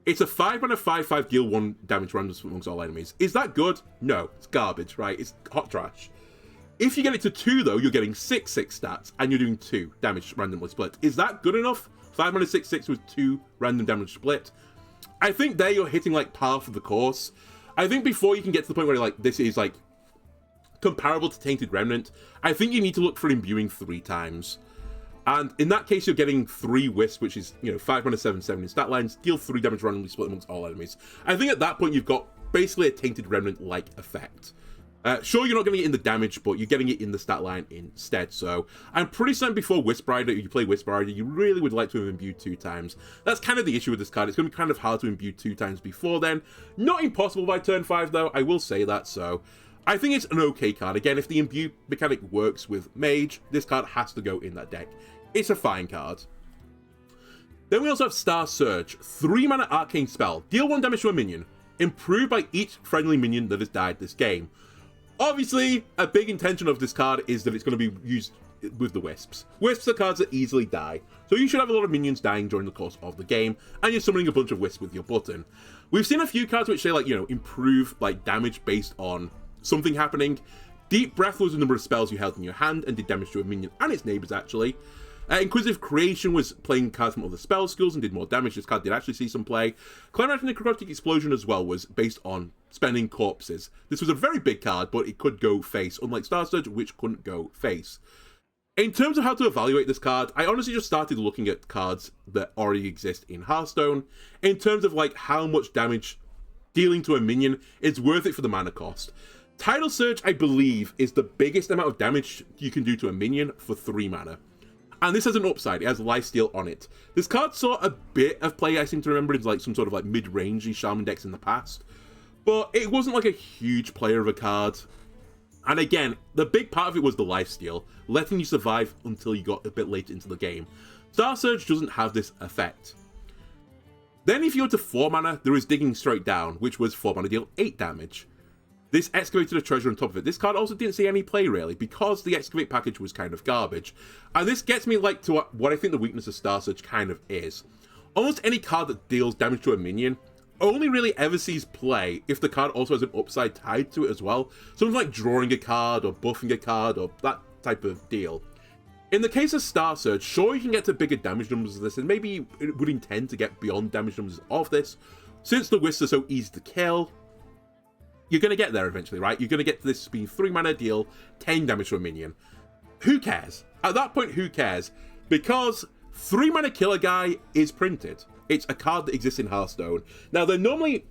it's a 5 mana 5/5 deal 1 damage random split amongst all enemies. Is that good? No, it's garbage, right? It's hot trash. If you get it to 2 though, you're getting 6/6 stats, and you're doing 2 damage randomly split. Is that good enough? 5 mana 6/6 with 2 random damage split? I think there you're hitting like par for the course. I think before you can get to the point where like this is like comparable to Tainted Remnant, I think you need to look for imbuing 3 times. And in that case, you're getting 3 Wisp, which is, 5 mana 7/7 in stat lines, deal 3 damage randomly split amongst all enemies. I think at that point you've got basically a Tainted Remnant-like effect. Sure, you're not getting it in the damage, but you're getting it in the stat line instead. So I'm pretty certain before Wisp Rider, if you play Wisp Rider, you really would like to have imbued 2 times. That's kind of the issue with this card. It's going to be kind of hard to imbue 2 times before then. Not impossible by turn 5, though. I will say that. So I think it's an okay card. Again, if the imbue mechanic works with Mage, this card has to go in that deck. It's a fine card. Then we also have Star Surge, 3-mana arcane spell. Deal 1 damage to a minion. Improved by each friendly minion that has died this game. Obviously, a big intention of this card is that it's going to be used with the Wisps. Wisps are cards that easily die, so you should have a lot of minions dying during the course of the game, and you're summoning a bunch of Wisps with your button. We've seen a few cards which say, like, you know, improve, like, damage based on something happening. Deep Breath was the number of spells you held in your hand and did damage to a minion and its neighbors, actually. Inquisitive Creation was playing cards from other spell skills and did more damage. This card did actually see some play. Climate and Necrotic Explosion as well was based on spending corpses. This was a very big card, but it could go face, unlike Star Surge, which couldn't go face. In terms of how to evaluate this card, I honestly just started looking at cards that already exist in Hearthstone, in terms of like how much damage dealing to a minion is worth it for the mana cost. Tidal Surge, I believe, is the biggest amount of damage you can do to a minion for 3 mana. And this has an upside, it has lifesteal on it. This card saw a bit of play, I seem to remember, in like some sort of like mid-rangey Shaman decks in the past. But it wasn't like a huge player of a card. And again, the big part of it was the lifesteal, letting you survive until you got a bit later into the game. Star Surge doesn't have this effect. Then if you go to 4 mana, there is Digging Straight Down, which was 4 mana deal 8 damage. This excavated a treasure on top of it. This card also didn't see any play, really, because the excavate package was kind of garbage. And this gets me like to what I think the weakness of Star Surge kind of is. Almost any card that deals damage to a minion only really ever sees play if the card also has an upside tied to it as well. Something like drawing a card or buffing a card or that type of deal. In the case of Star Surge, sure you can get to bigger damage numbers of this, and maybe it would intend to get beyond damage numbers of this. Since the Wisps are so easy to kill, you're going to get there eventually, right? You're going to get to this being 3 mana deal, 10 damage to a minion. Who cares? At that point, who cares? Because 3 mana killer guy is printed. It's a card that exists in Hearthstone. Now, they're normally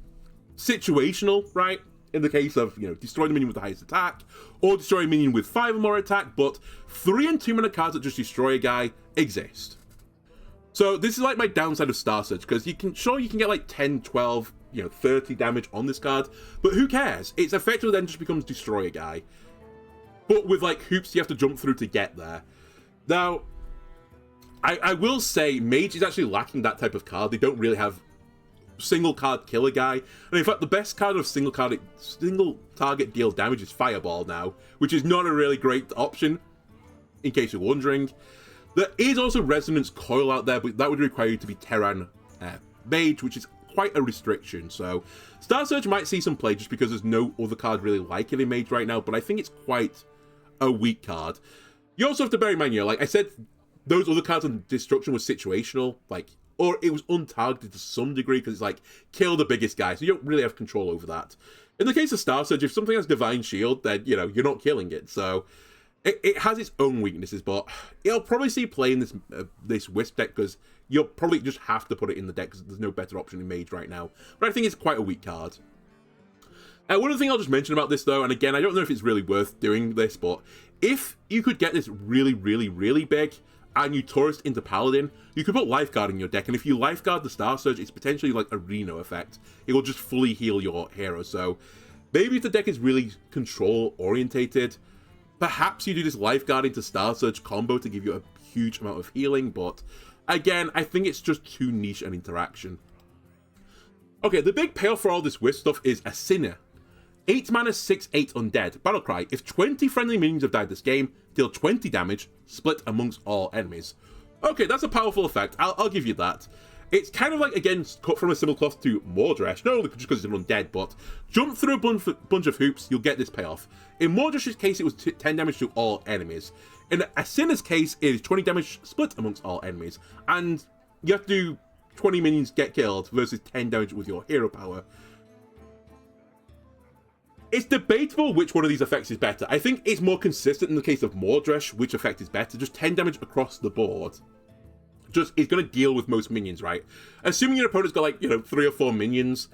situational, right? In the case of, you know, destroy the minion with the highest attack, or destroy a minion with 5 or more attack, but 3 and 2 mana cards that just destroy a guy exist. So this is like my downside of Star Surge, because you can get like 10, 12, 30 damage on this card, but who cares? It's effectively then just becomes destroy a guy. But with like hoops you have to jump through to get there. Now, I will say Mage is actually lacking that type of card. They don't really have single card killer guy. And in fact, the best card of single target deal damage is Fireball now, which is not a really great option, in case you're wondering. There is also Resonance Coil out there, but that would require you to be Terran Mage, which is quite a restriction. So Star Surge might see some play just because there's no other card really like it in Mage right now, but I think it's quite a weak card. You also have to bear in mind, like I said, those other cards on Destruction was situational, or it was untargeted to some degree because it's like, kill the biggest guy, so you don't really have control over that. In the case of Star Surge, if something has Divine Shield, then, you're not killing it, so it has its own weaknesses, but it'll probably see play in this Wisp deck because you'll probably just have to put it in the deck because there's no better option in Mage right now. But I think it's quite a weak card. One other thing I'll just mention about this, though, and again, I don't know if it's really worth doing this, but if you could get this really, really, really big, and you tourist into Paladin, you could put Lifeguard in your deck, and if you Lifeguard the Star Surge, it's potentially like a Reno effect. It will just fully heal your hero, so maybe if the deck is really control-orientated, perhaps you do this Lifeguard into Star Surge combo to give you a huge amount of healing, but again, I think it's just too niche an interaction. Okay, the big payoff for all this Wisp stuff is a Sinner. 8 mana, 6/8 undead. Battlecry. If 20 friendly minions have died this game, deal 20 damage, split amongst all enemies. Okay, that's a powerful effect. I'll give you that. It's kind of like, again, cut from a similar cloth to Mordresh, not only just because it's an undead, but jump through a bunch of hoops, you'll get this payoff. In Mordresh's case, it was 10 damage to all enemies. In a Sinner's case, it is 20 damage split amongst all enemies. And you have to do 20 minions get killed versus 10 damage with your hero power. It's debatable which one of these effects is better. I think it's more consistent in the case of Mordresh, which effect is better. Just 10 damage across the board. Just, it's going to deal with most minions, right? Assuming your opponent's got, 3 or 4 minions,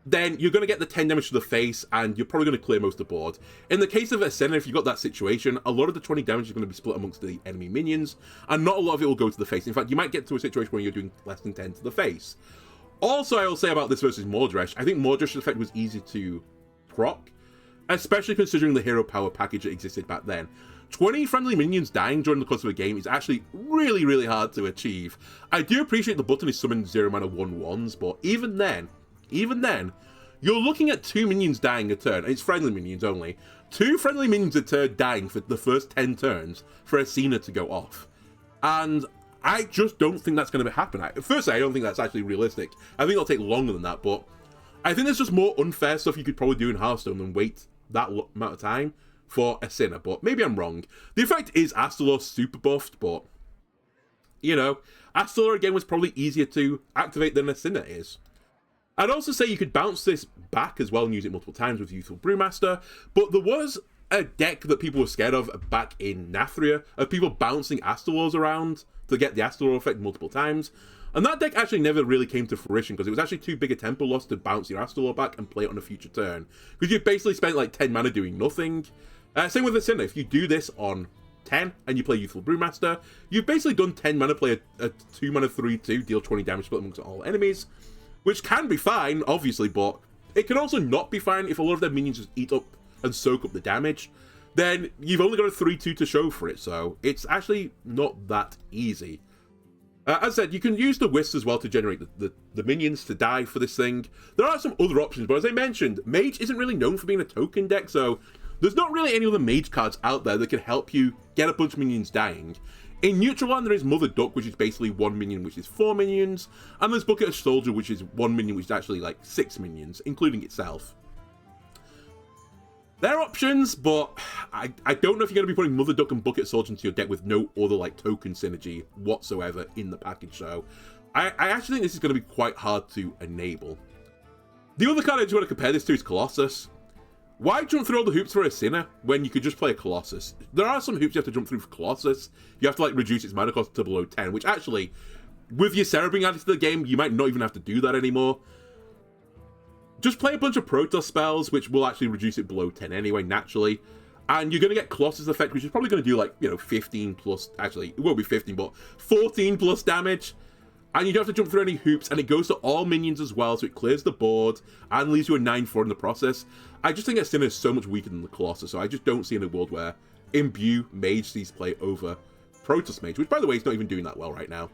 then you're going to get the 10 damage to the face, and you're probably going to clear most of the board. In the case of Ascena, if you've got that situation, a lot of the 20 damage is going to be split amongst the enemy minions, and not a lot of it will go to the face. In fact, you might get to a situation where you're doing less than 10 to the face. Also, I will say about this versus Mordresh, I think Mordresh's effect was easy to proc, especially considering the hero power package that existed back then. 20 friendly minions dying during the course of a game is actually really, really hard to achieve. I do appreciate the button is summon 0 mana 1/1s, but even then, you're looking at 2 minions dying a turn, and it's friendly minions only. 2 friendly minions a turn dying for the first 10 turns for Ascena to go off. And I just don't think that's going to happen. Firstly, I don't think that's actually realistic. I think it'll take longer than that, but I think there's just more unfair stuff you could probably do in Hearthstone than wait that amount of time for Ascena, but maybe I'm wrong. The effect is Astalor super buffed, but, you know, Astalor again was probably easier to activate than Ascena is. I'd also say you could bounce this back as well and use it multiple times with Youthful Brewmaster, but there was a deck that people were scared of back in Nathria, of people bouncing Astalors around to get the Astalor effect multiple times, and that deck actually never really came to fruition because it was actually too big a tempo loss to bounce your Astalor back and play it on a future turn, because you basically spent like 10 mana doing nothing. Same with Ascena, if you do this on 10 and you play Youthful Brewmaster, you've basically done 10 mana, play a 2 mana 3/2, deal 20 damage split amongst all enemies, which can be fine, obviously, but it can also not be fine if a lot of their minions just eat up and soak up the damage. Then you've only got a 3/2 to show for it, so it's actually not that easy. As I said, you can use the Wisps as well to generate the minions to die for this thing. There are some other options, but as I mentioned, Mage isn't really known for being a token deck, so there's not really any other Mage cards out there that can help you get a bunch of minions dying. In neutral land, there is Mother Duck, which is basically 1 minion, which is 4 minions, and there's Bucket of Soldier, which is 1 minion, which is actually like 6 minions, including itself. They're options, but I don't know if you're going to be putting Mother Duck and Bucket Soldier into your deck with no other like token synergy whatsoever in the package, so I actually think this is going to be quite hard to enable. The other card I just want to compare this to is Colossus. Why jump through all the hoops for a Sinner when you could just play a Colossus? There are some hoops you have to jump through for Colossus. You have to like reduce its mana cost to below 10, which actually, with your Serra being added to the game, you might not even have to do that anymore. Just play a bunch of Protoss spells, which will actually reduce it below 10 anyway, naturally. And you're going to get Colossus effect, which is probably going to do like, 15 plus, actually, it won't be 15, but 14 plus damage. And you don't have to jump through any hoops, and it goes to all minions as well, so it clears the board and leaves you a 9/4 in the process. I just think Ascena is so much weaker than the Colossus, so I just don't see in a world where Imbue Mage sees play over Protoss Mage, which by the way is not even doing that well right now.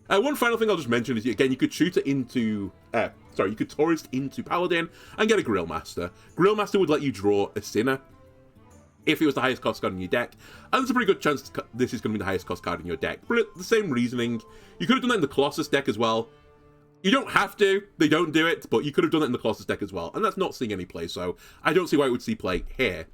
One final thing I'll just mention is, again, you could shoot it into, you could tourist into Paladin and get a Grill Master. Grill Master would let you draw Ascena if it was the highest cost card in your deck, and there's a pretty good chance this is going to be the highest cost card in your deck. But the same reasoning, you could have done that in the Colossus deck as well. You don't have to, they don't do it, but you could have done it in the Colossus deck as well, and that's not seeing any play, so I don't see why it would see play here.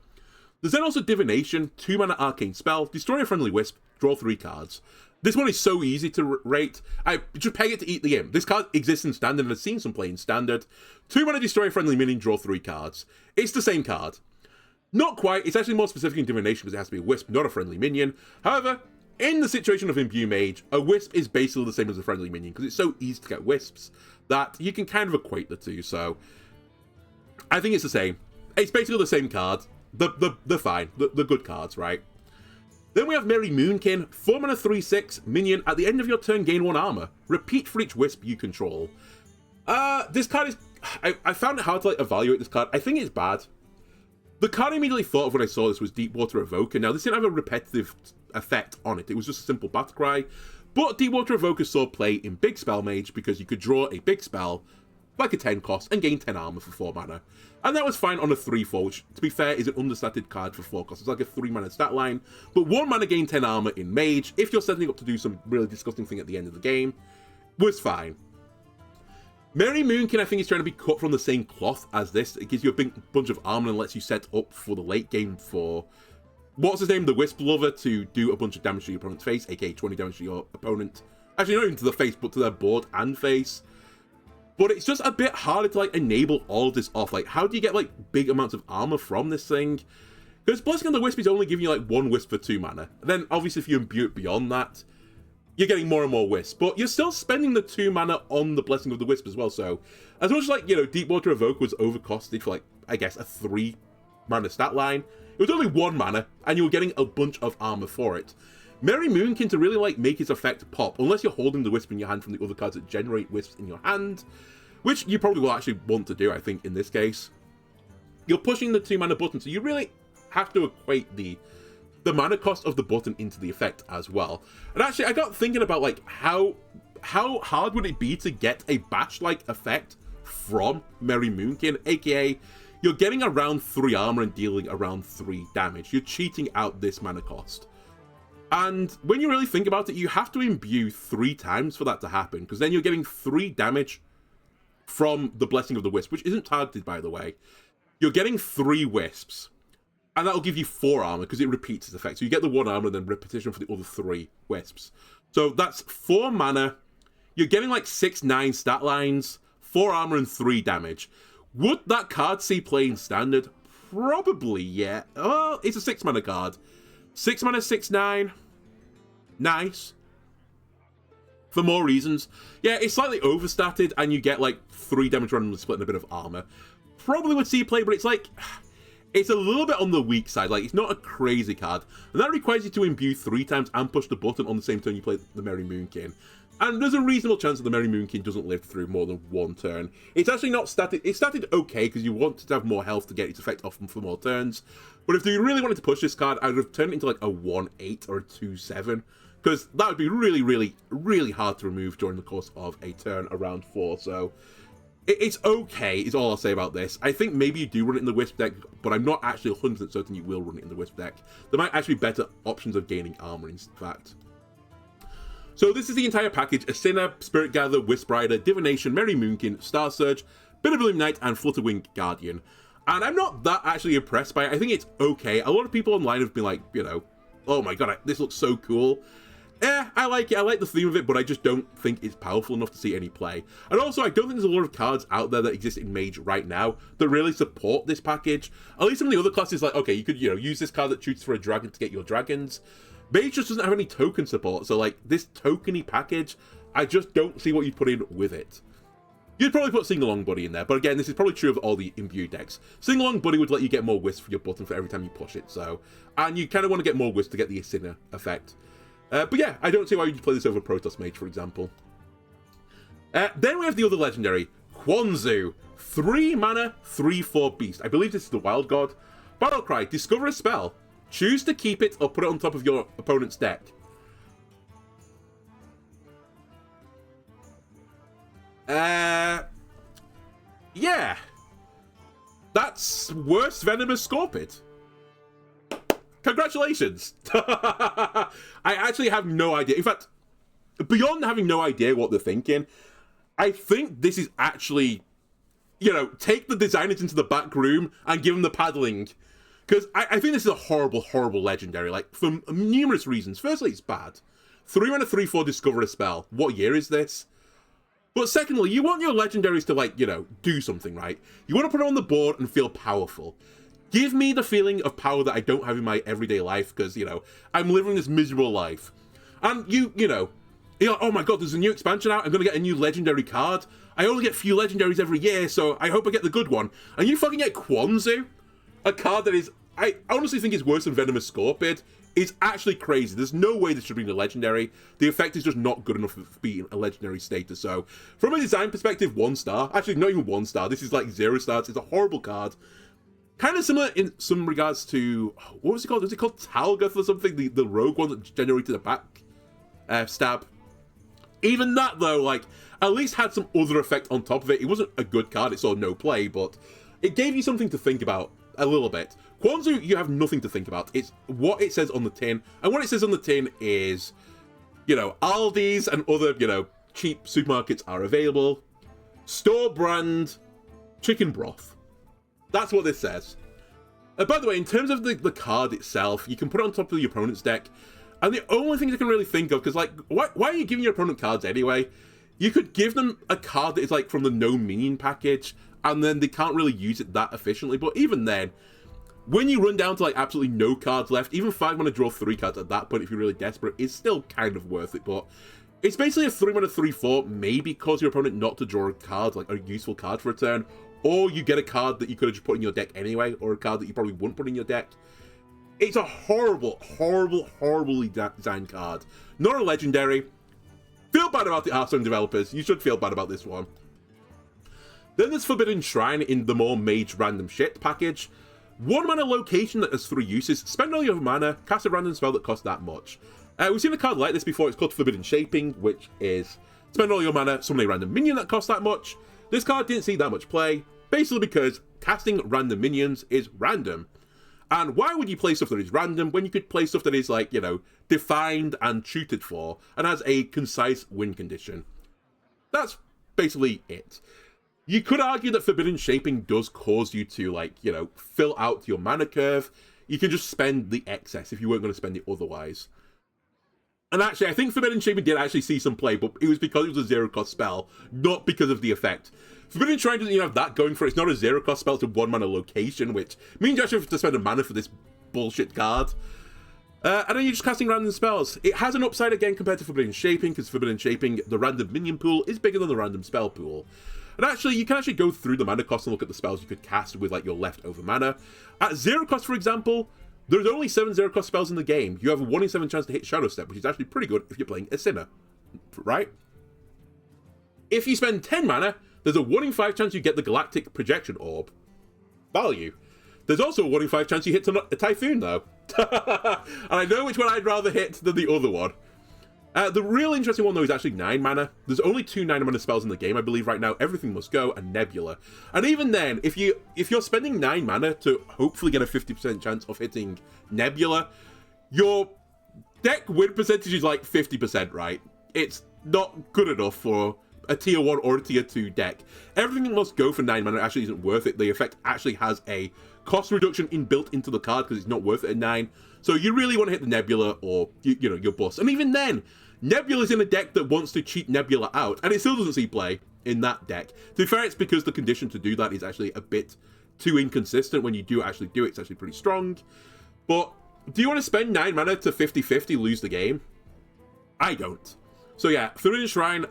There's then also Divination, 2 mana arcane spell, destroy a friendly wisp, draw 3 cards. This one is so easy to rate, I just peg it to eat the game. This card exists in Standard, and I've seen some play in Standard. 2 mana destroy a friendly minion, draw 3 cards. It's the same card. Not quite, it's actually more specific in Divination because it has to be a Wisp, not a friendly minion. However, in the situation of Imbue Mage, a Wisp is basically the same as a friendly minion because it's so easy to get Wisps that you can kind of equate the two, so I think it's the same. It's basically the same card. They're fine. They're good cards, right? Then we have Merry Moonkin, 4 mana 3/6, minion, at the end of your turn gain 1 armor. Repeat for each Wisp you control. This card is... I found it hard to evaluate this card. I think it's bad. The card I immediately thought of when I saw this was Deepwater Evoker. Now, this didn't have a repetitive effect on it. It was just a simple battle cry. But Deepwater Evoker saw play in Big Spell Mage because you could draw a big spell, like a 10 cost, and gain 10 armor for 4 mana. And that was fine on a 3/4, which, to be fair, is an understated card for 4 costs. It's like a 3 mana stat line. But 1 mana gain 10 armor in Mage, if you're setting up to do some really disgusting thing at the end of the game, was fine. Merry Moonkin, I think, is trying to be cut from the same cloth as this. It gives you a big bunch of armor and lets you set up for the late game for, what's his name, the Wisp Lover, to do a bunch of damage to your opponent's face, aka 20 damage to your opponent. Actually, not even to the face, but to their board and face. But it's just a bit harder to, enable all of this off. How do you get, big amounts of armor from this thing? Because Blessing on the Wisp is only giving you, 1 Wisp for 2 mana. And then, obviously, if you imbue it beyond that, you're getting more and more wisps, but you're still spending the 2 mana on the Blessing of the Wisp as well. So as much as, like, you know, Deepwater Evoke was overcosted for, like, I guess a 3 mana stat line, it was only 1 mana, and you were getting a bunch of armor for it. Merry Moonkin, to really, like, make its effect pop, unless you're holding the wisp in your hand from the other cards that generate wisps in your hand, which you probably will actually want to do, I think, in this case. You're pushing the 2 mana button, so you really have to equate the mana cost of the button into the effect as well. And actually, I got thinking about, like, how hard would it be to get a bash-like effect from Merry Moonkin, aka you're getting around 3 armor and dealing around 3 damage. You're cheating out this mana cost. And when you really think about it, you have to imbue 3 times for that to happen, because then you're getting 3 damage from the Blessing of the Wisp, which isn't targeted, by the way. You're getting 3 wisps, and that'll give you 4 armor, because it repeats its effect. So you get the 1 armor, and then repetition for the other 3 wisps. So that's 4 mana. You're getting like 6-9 stat lines, 4 armor, and 3 damage. Would that card see play in Standard? Probably, yeah. Oh, it's a 6 mana card. 6 mana, 6-9. Nice. For more reasons. Yeah, it's slightly overstatted, and you get like 3 damage randomly split and a bit of armor. Probably would see play, but it's like, it's a little bit on the weak side. Like, it's not a crazy card. And that requires you to imbue 3 times and push the button on the same turn you play the Merry Moonkin. And there's a reasonable chance that the Merry Moonkin doesn't live through more than 1 turn. It's actually not stated. It's stated okay, because you want to have more health to get its effect off for more turns. But if you really wanted to push this card, I would have turned it into like a 1-8 or a 2-7. Because that would be really, really, really hard to remove during the course of a turn around 4. So it's okay, is all I'll say about this. I think maybe you do run it in the Wisp deck, but I'm not actually 100% certain you will run it in the Wisp deck. There might actually be better options of gaining armor, in fact. So this is the entire package: Asina, Spirit Gather, Wisp Rider, Divination, Merry Moonkin, Star Surge, Bit of Illuminate, and Flutterwing Guardian. And I'm not that actually impressed by it. I think it's okay. A lot of people online have been like, you know, oh my god, this looks so cool. I like it. I like the theme of it, but I just don't think it's powerful enough to see any play. And also, I don't think there's a lot of cards out there that exist in Mage right now that really support this package. At least some of the other classes, like, okay, you could, you know, use this card that shoots for a dragon to get your dragons. Mage just doesn't have any token support, so, like, this tokeny package, I just don't see what you put in with it. You'd probably put Sing-Along Buddy in there, but again, this is probably true of all the imbued decks. Sing-Along Buddy would let you get more wisp for your button for every time you push it, so... And you kind of want to get more wisp to get the Asina effect. But yeah, I don't see why you'd play this over Protoss Mage, for example. Then we have the other legendary, Quanzu. 3 mana, 3/4 beast. I believe this is the Wild God. Battle Cry, discover a spell. Choose to keep it or put it on top of your opponent's deck. Yeah. That's worse Venomous Scorpid. Congratulations. I actually have no idea. In fact, beyond having no idea what they're thinking, I think this is actually, you know, take the designers into the back room and give them the paddling. Because I think this is a horrible, horrible legendary, like, for numerous reasons. Firstly, it's bad. 3 mana, 3/4, discover a spell. What year is this? But secondly, you want your legendaries to, like, you know, do something, right? You want to put it on the board and feel powerful. Give me the feeling of power that I don't have in my everyday life, because, you know, I'm living this miserable life. And you're like, oh my god, there's a new expansion out, I'm going to get a new legendary card. I only get few legendaries every year, so I hope I get the good one. And you fucking get Quanzu? A card that is, I honestly think is worse than Venomous Scorpid. It's actually crazy. There's no way this should be a legendary. The effect is just not good enough for being a legendary status. So, from a design perspective, 1 star. Actually, not even 1 star. This is like 0 stars. It's a horrible card. Kind of similar in some regards to, what was it called? Was it called Talgoth or something? The rogue one that generated a back stab. Even that, though, like, at least had some other effect on top of it. It wasn't a good card. It saw no play, but it gave you something to think about a little bit. Quanzu, you have nothing to think about. It's what it says on the tin. And what it says on the tin is, you know, Aldi's and other, you know, cheap supermarkets are available. Store brand chicken broth. That's what this says. By the way, in terms of the card itself, you can put it on top of your opponent's deck. And the only thing I can really think of, because, like, why are you giving your opponent cards anyway? You could give them a card that is, like, from the no minion package, and then they can't really use it that efficiently. But even then, When you run down to like absolutely no cards left, even 5 mana draw 3 cards at that point if you're really desperate is still kind of worth it, but it's basically a 3 mana 3/4, maybe cause your opponent not to draw a card, like a useful card for a turn, or you get a card that you could have just put in your deck anyway, or a card that you probably wouldn't put in your deck. It's a horrible, horrible, horribly designed card. Not a legendary. Feel bad about the Hearthstone developers. You should feel bad about this one. Then there's Forbidden Shrine in the more mage random shit package. 1 mana location that has 3 uses. Spend all your mana, cast a random spell that costs that much. We've seen a card like this before. It's called Forbidden Shaping, which is spend all your mana, summon a random minion that costs that much. This card didn't see that much play, basically because casting random minions is random. And why would you play stuff that is random when you could play stuff that is, like, you know, defined and tutored for, and has a concise win condition? That's basically it. You could argue that Forbidden Shaping does cause you to, like, you know, fill out your mana curve. You can just spend the excess if you weren't going to spend it otherwise. And actually, I think Forbidden Shaping did actually see some play, but it was because it was a 0-cost spell, not because of the effect. Forbidden Shrine doesn't even have that going for it. It's not a 0-cost spell, it's a 1 mana location, which means you actually have to spend a mana for this bullshit card. And then you're just casting random spells. It has an upside again compared to Forbidden Shaping, because Forbidden Shaping, the random minion pool, is bigger than the random spell pool. And actually, you can actually go through the mana cost and look at the spells you could cast with, like, your leftover mana. At 0 cost, for example, there's only 7 0-cost spells in the game. You have a 1 in 7 chance to hit Shadow Step, which is actually pretty good if you're playing a Sinner, right? If you spend 10 mana, there's a 1 in 5 chance you get the Galactic Projection Orb. Value. There's also a 1 in 5 chance you hit a Typhoon, though. And I know which one I'd rather hit than the other one. The real interesting one, though, is actually 9 mana. There's only 2 9 mana spells in the game, I believe, right now. Everything Must Go and Nebula. And even then, if you're spending 9 mana to hopefully get a 50% chance of hitting Nebula, your deck win percentage is like 50%, right? It's not good enough for a tier 1 or a tier 2 deck. Everything That Must Go for 9 mana actually isn't worth it. The effect actually has a cost reduction inbuilt into the card because it's not worth it at 9. So you really want to hit the Nebula or, you know, your bust. And even then, Nebula's in a deck that wants to cheat Nebula out, and it still doesn't see play in that deck. To be fair, it's because the condition to do that is actually a bit too inconsistent. When you do actually do it, it's actually pretty strong. But do you want to spend 9 mana to 50-50 lose the game? I don't. So yeah, Forbidden Shrine,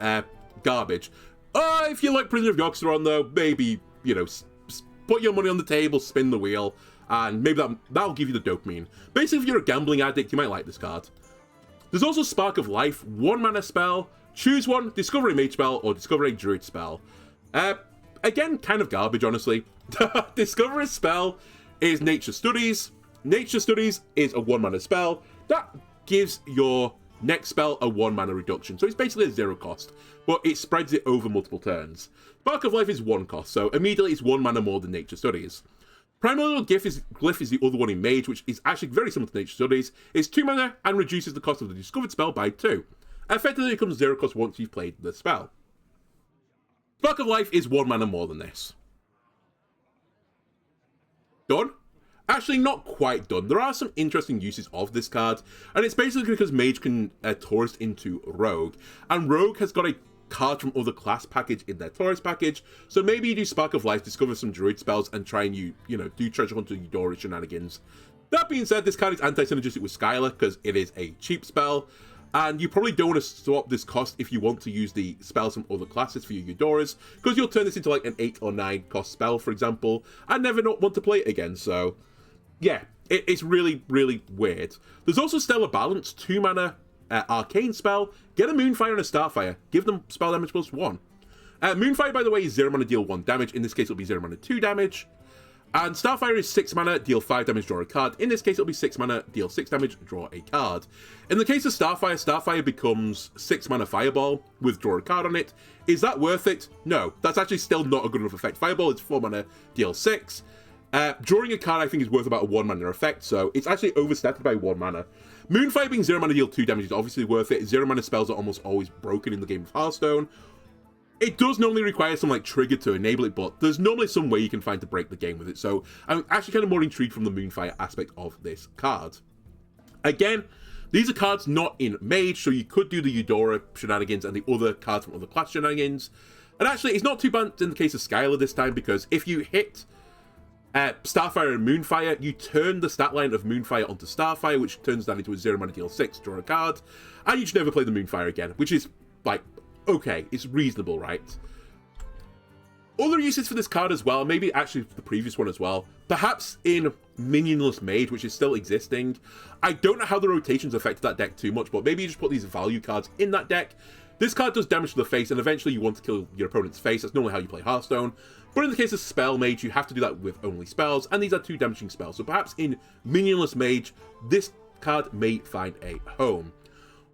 garbage. If you like Prisoner of Yogg-Saron, though, maybe, you know, put your money on the table, spin the wheel, and maybe that'll give you the dopamine. Basically, if you're a gambling addict, you might like this card. There's also Spark of Life, 1 mana spell. Choose one, discover a mage spell or discover a druid spell. Again, kind of garbage, honestly. Discover a spell is Nature Studies. Nature Studies is a 1 mana spell. That gives your next spell a 1 mana reduction. So it's basically a 0 cost, but it spreads it over multiple turns. Spark of Life is 1 cost, so immediately it's 1 mana more than Nature Studies. Primordial Glyph is the other one in Mage, which is actually very similar to Nature Studies. It's 2 mana and reduces the cost of the discovered spell by 2. Effectively, it becomes 0 cost once you've played the spell. Spark of Life is 1 mana more than this. Done? Actually, not quite done. There are some interesting uses of this card, and it's basically because Mage can tourist into Rogue, and Rogue has got a card from other class package in their tourist package, so maybe you do Spark of Life, discover some druid spells, and try and you know, do treasure hunter Eudora shenanigans. That being said, this card is anti-synergistic with Skylar because it is a cheap spell, and you probably don't want to swap this cost if you want to use the spells from other classes for your Eudoras, because you'll turn this into like an 8 or 9 cost spell, for example, and never not want to play it again. So yeah, it's really, really weird. There's also Stellar Balance, 2 mana arcane spell. Get a Moonfire and a Starfire. Give them spell damage plus 1. Moonfire, by the way, is 0 mana, deal 1 damage. In this case, it'll be 0 mana, 2 damage. And Starfire is 6 mana, deal 5 damage, draw a card. In this case, it'll be 6 mana, deal 6 damage, draw a card. In the case of Starfire, Starfire becomes 6 mana Fireball with draw a card on it. Is that worth it? No, that's actually still not a good enough effect. Fireball is 4 mana, deal 6. Drawing a card, I think, is worth about a 1 mana effect, so it's actually overstated by 1 mana. Moonfire being 0 mana, deal 2 damage is obviously worth it. 0 mana spells are almost always broken in the game of Hearthstone. It does normally require some like trigger to enable it, but there's normally some way you can find to break the game with it, so I'm actually kind of more intrigued from the Moonfire aspect of this card. Again, these are cards not in Mage, so you could do the Eudora shenanigans and the other cards from other class shenanigans. And actually, it's not too bad in the case of Skylar this time, because if you hit Starfire and Moonfire, you turn the stat line of Moonfire onto Starfire, which turns that into a 0 mana deal 6, draw a card, and you just never play the Moonfire again, which is, like, okay, it's reasonable, right? Other uses for this card as well, maybe actually the previous one as well, perhaps in Minionless Mage, which is still existing. I don't know how the rotations affected that deck too much, but maybe you just put these value cards in that deck. This card does damage to the face, and eventually you want to kill your opponent's face. That's normally how you play Hearthstone. But in the case of Spell Mage, you have to do that with only spells, and these are 2 damaging spells. So perhaps in Minionless Mage, this card may find a home.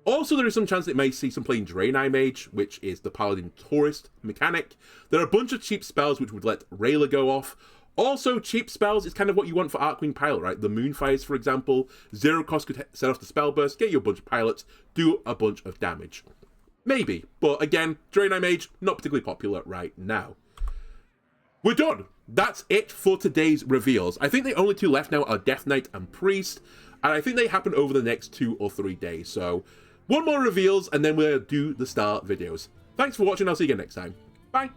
Also, there is some chance it may see some play in Draenei Mage, which is the Paladin Tourist mechanic. There are a bunch of cheap spells which would let Rayla go off. Also, cheap spells is kind of what you want for Archwing Pilot, right? The Moonfires, for example. 0 cost could set off the Spell Burst, get you a bunch of pilots, do a bunch of damage. Maybe, but again, Draenei Mage, not particularly popular right now. We're done. That's it for today's reveals. I think the only 2 left now are Death Knight and Priest, and I think they happen over the next 2 or 3 days. So, 1 more reveals, and then we'll do the star videos. Thanks for watching. I'll see you again next time. Bye.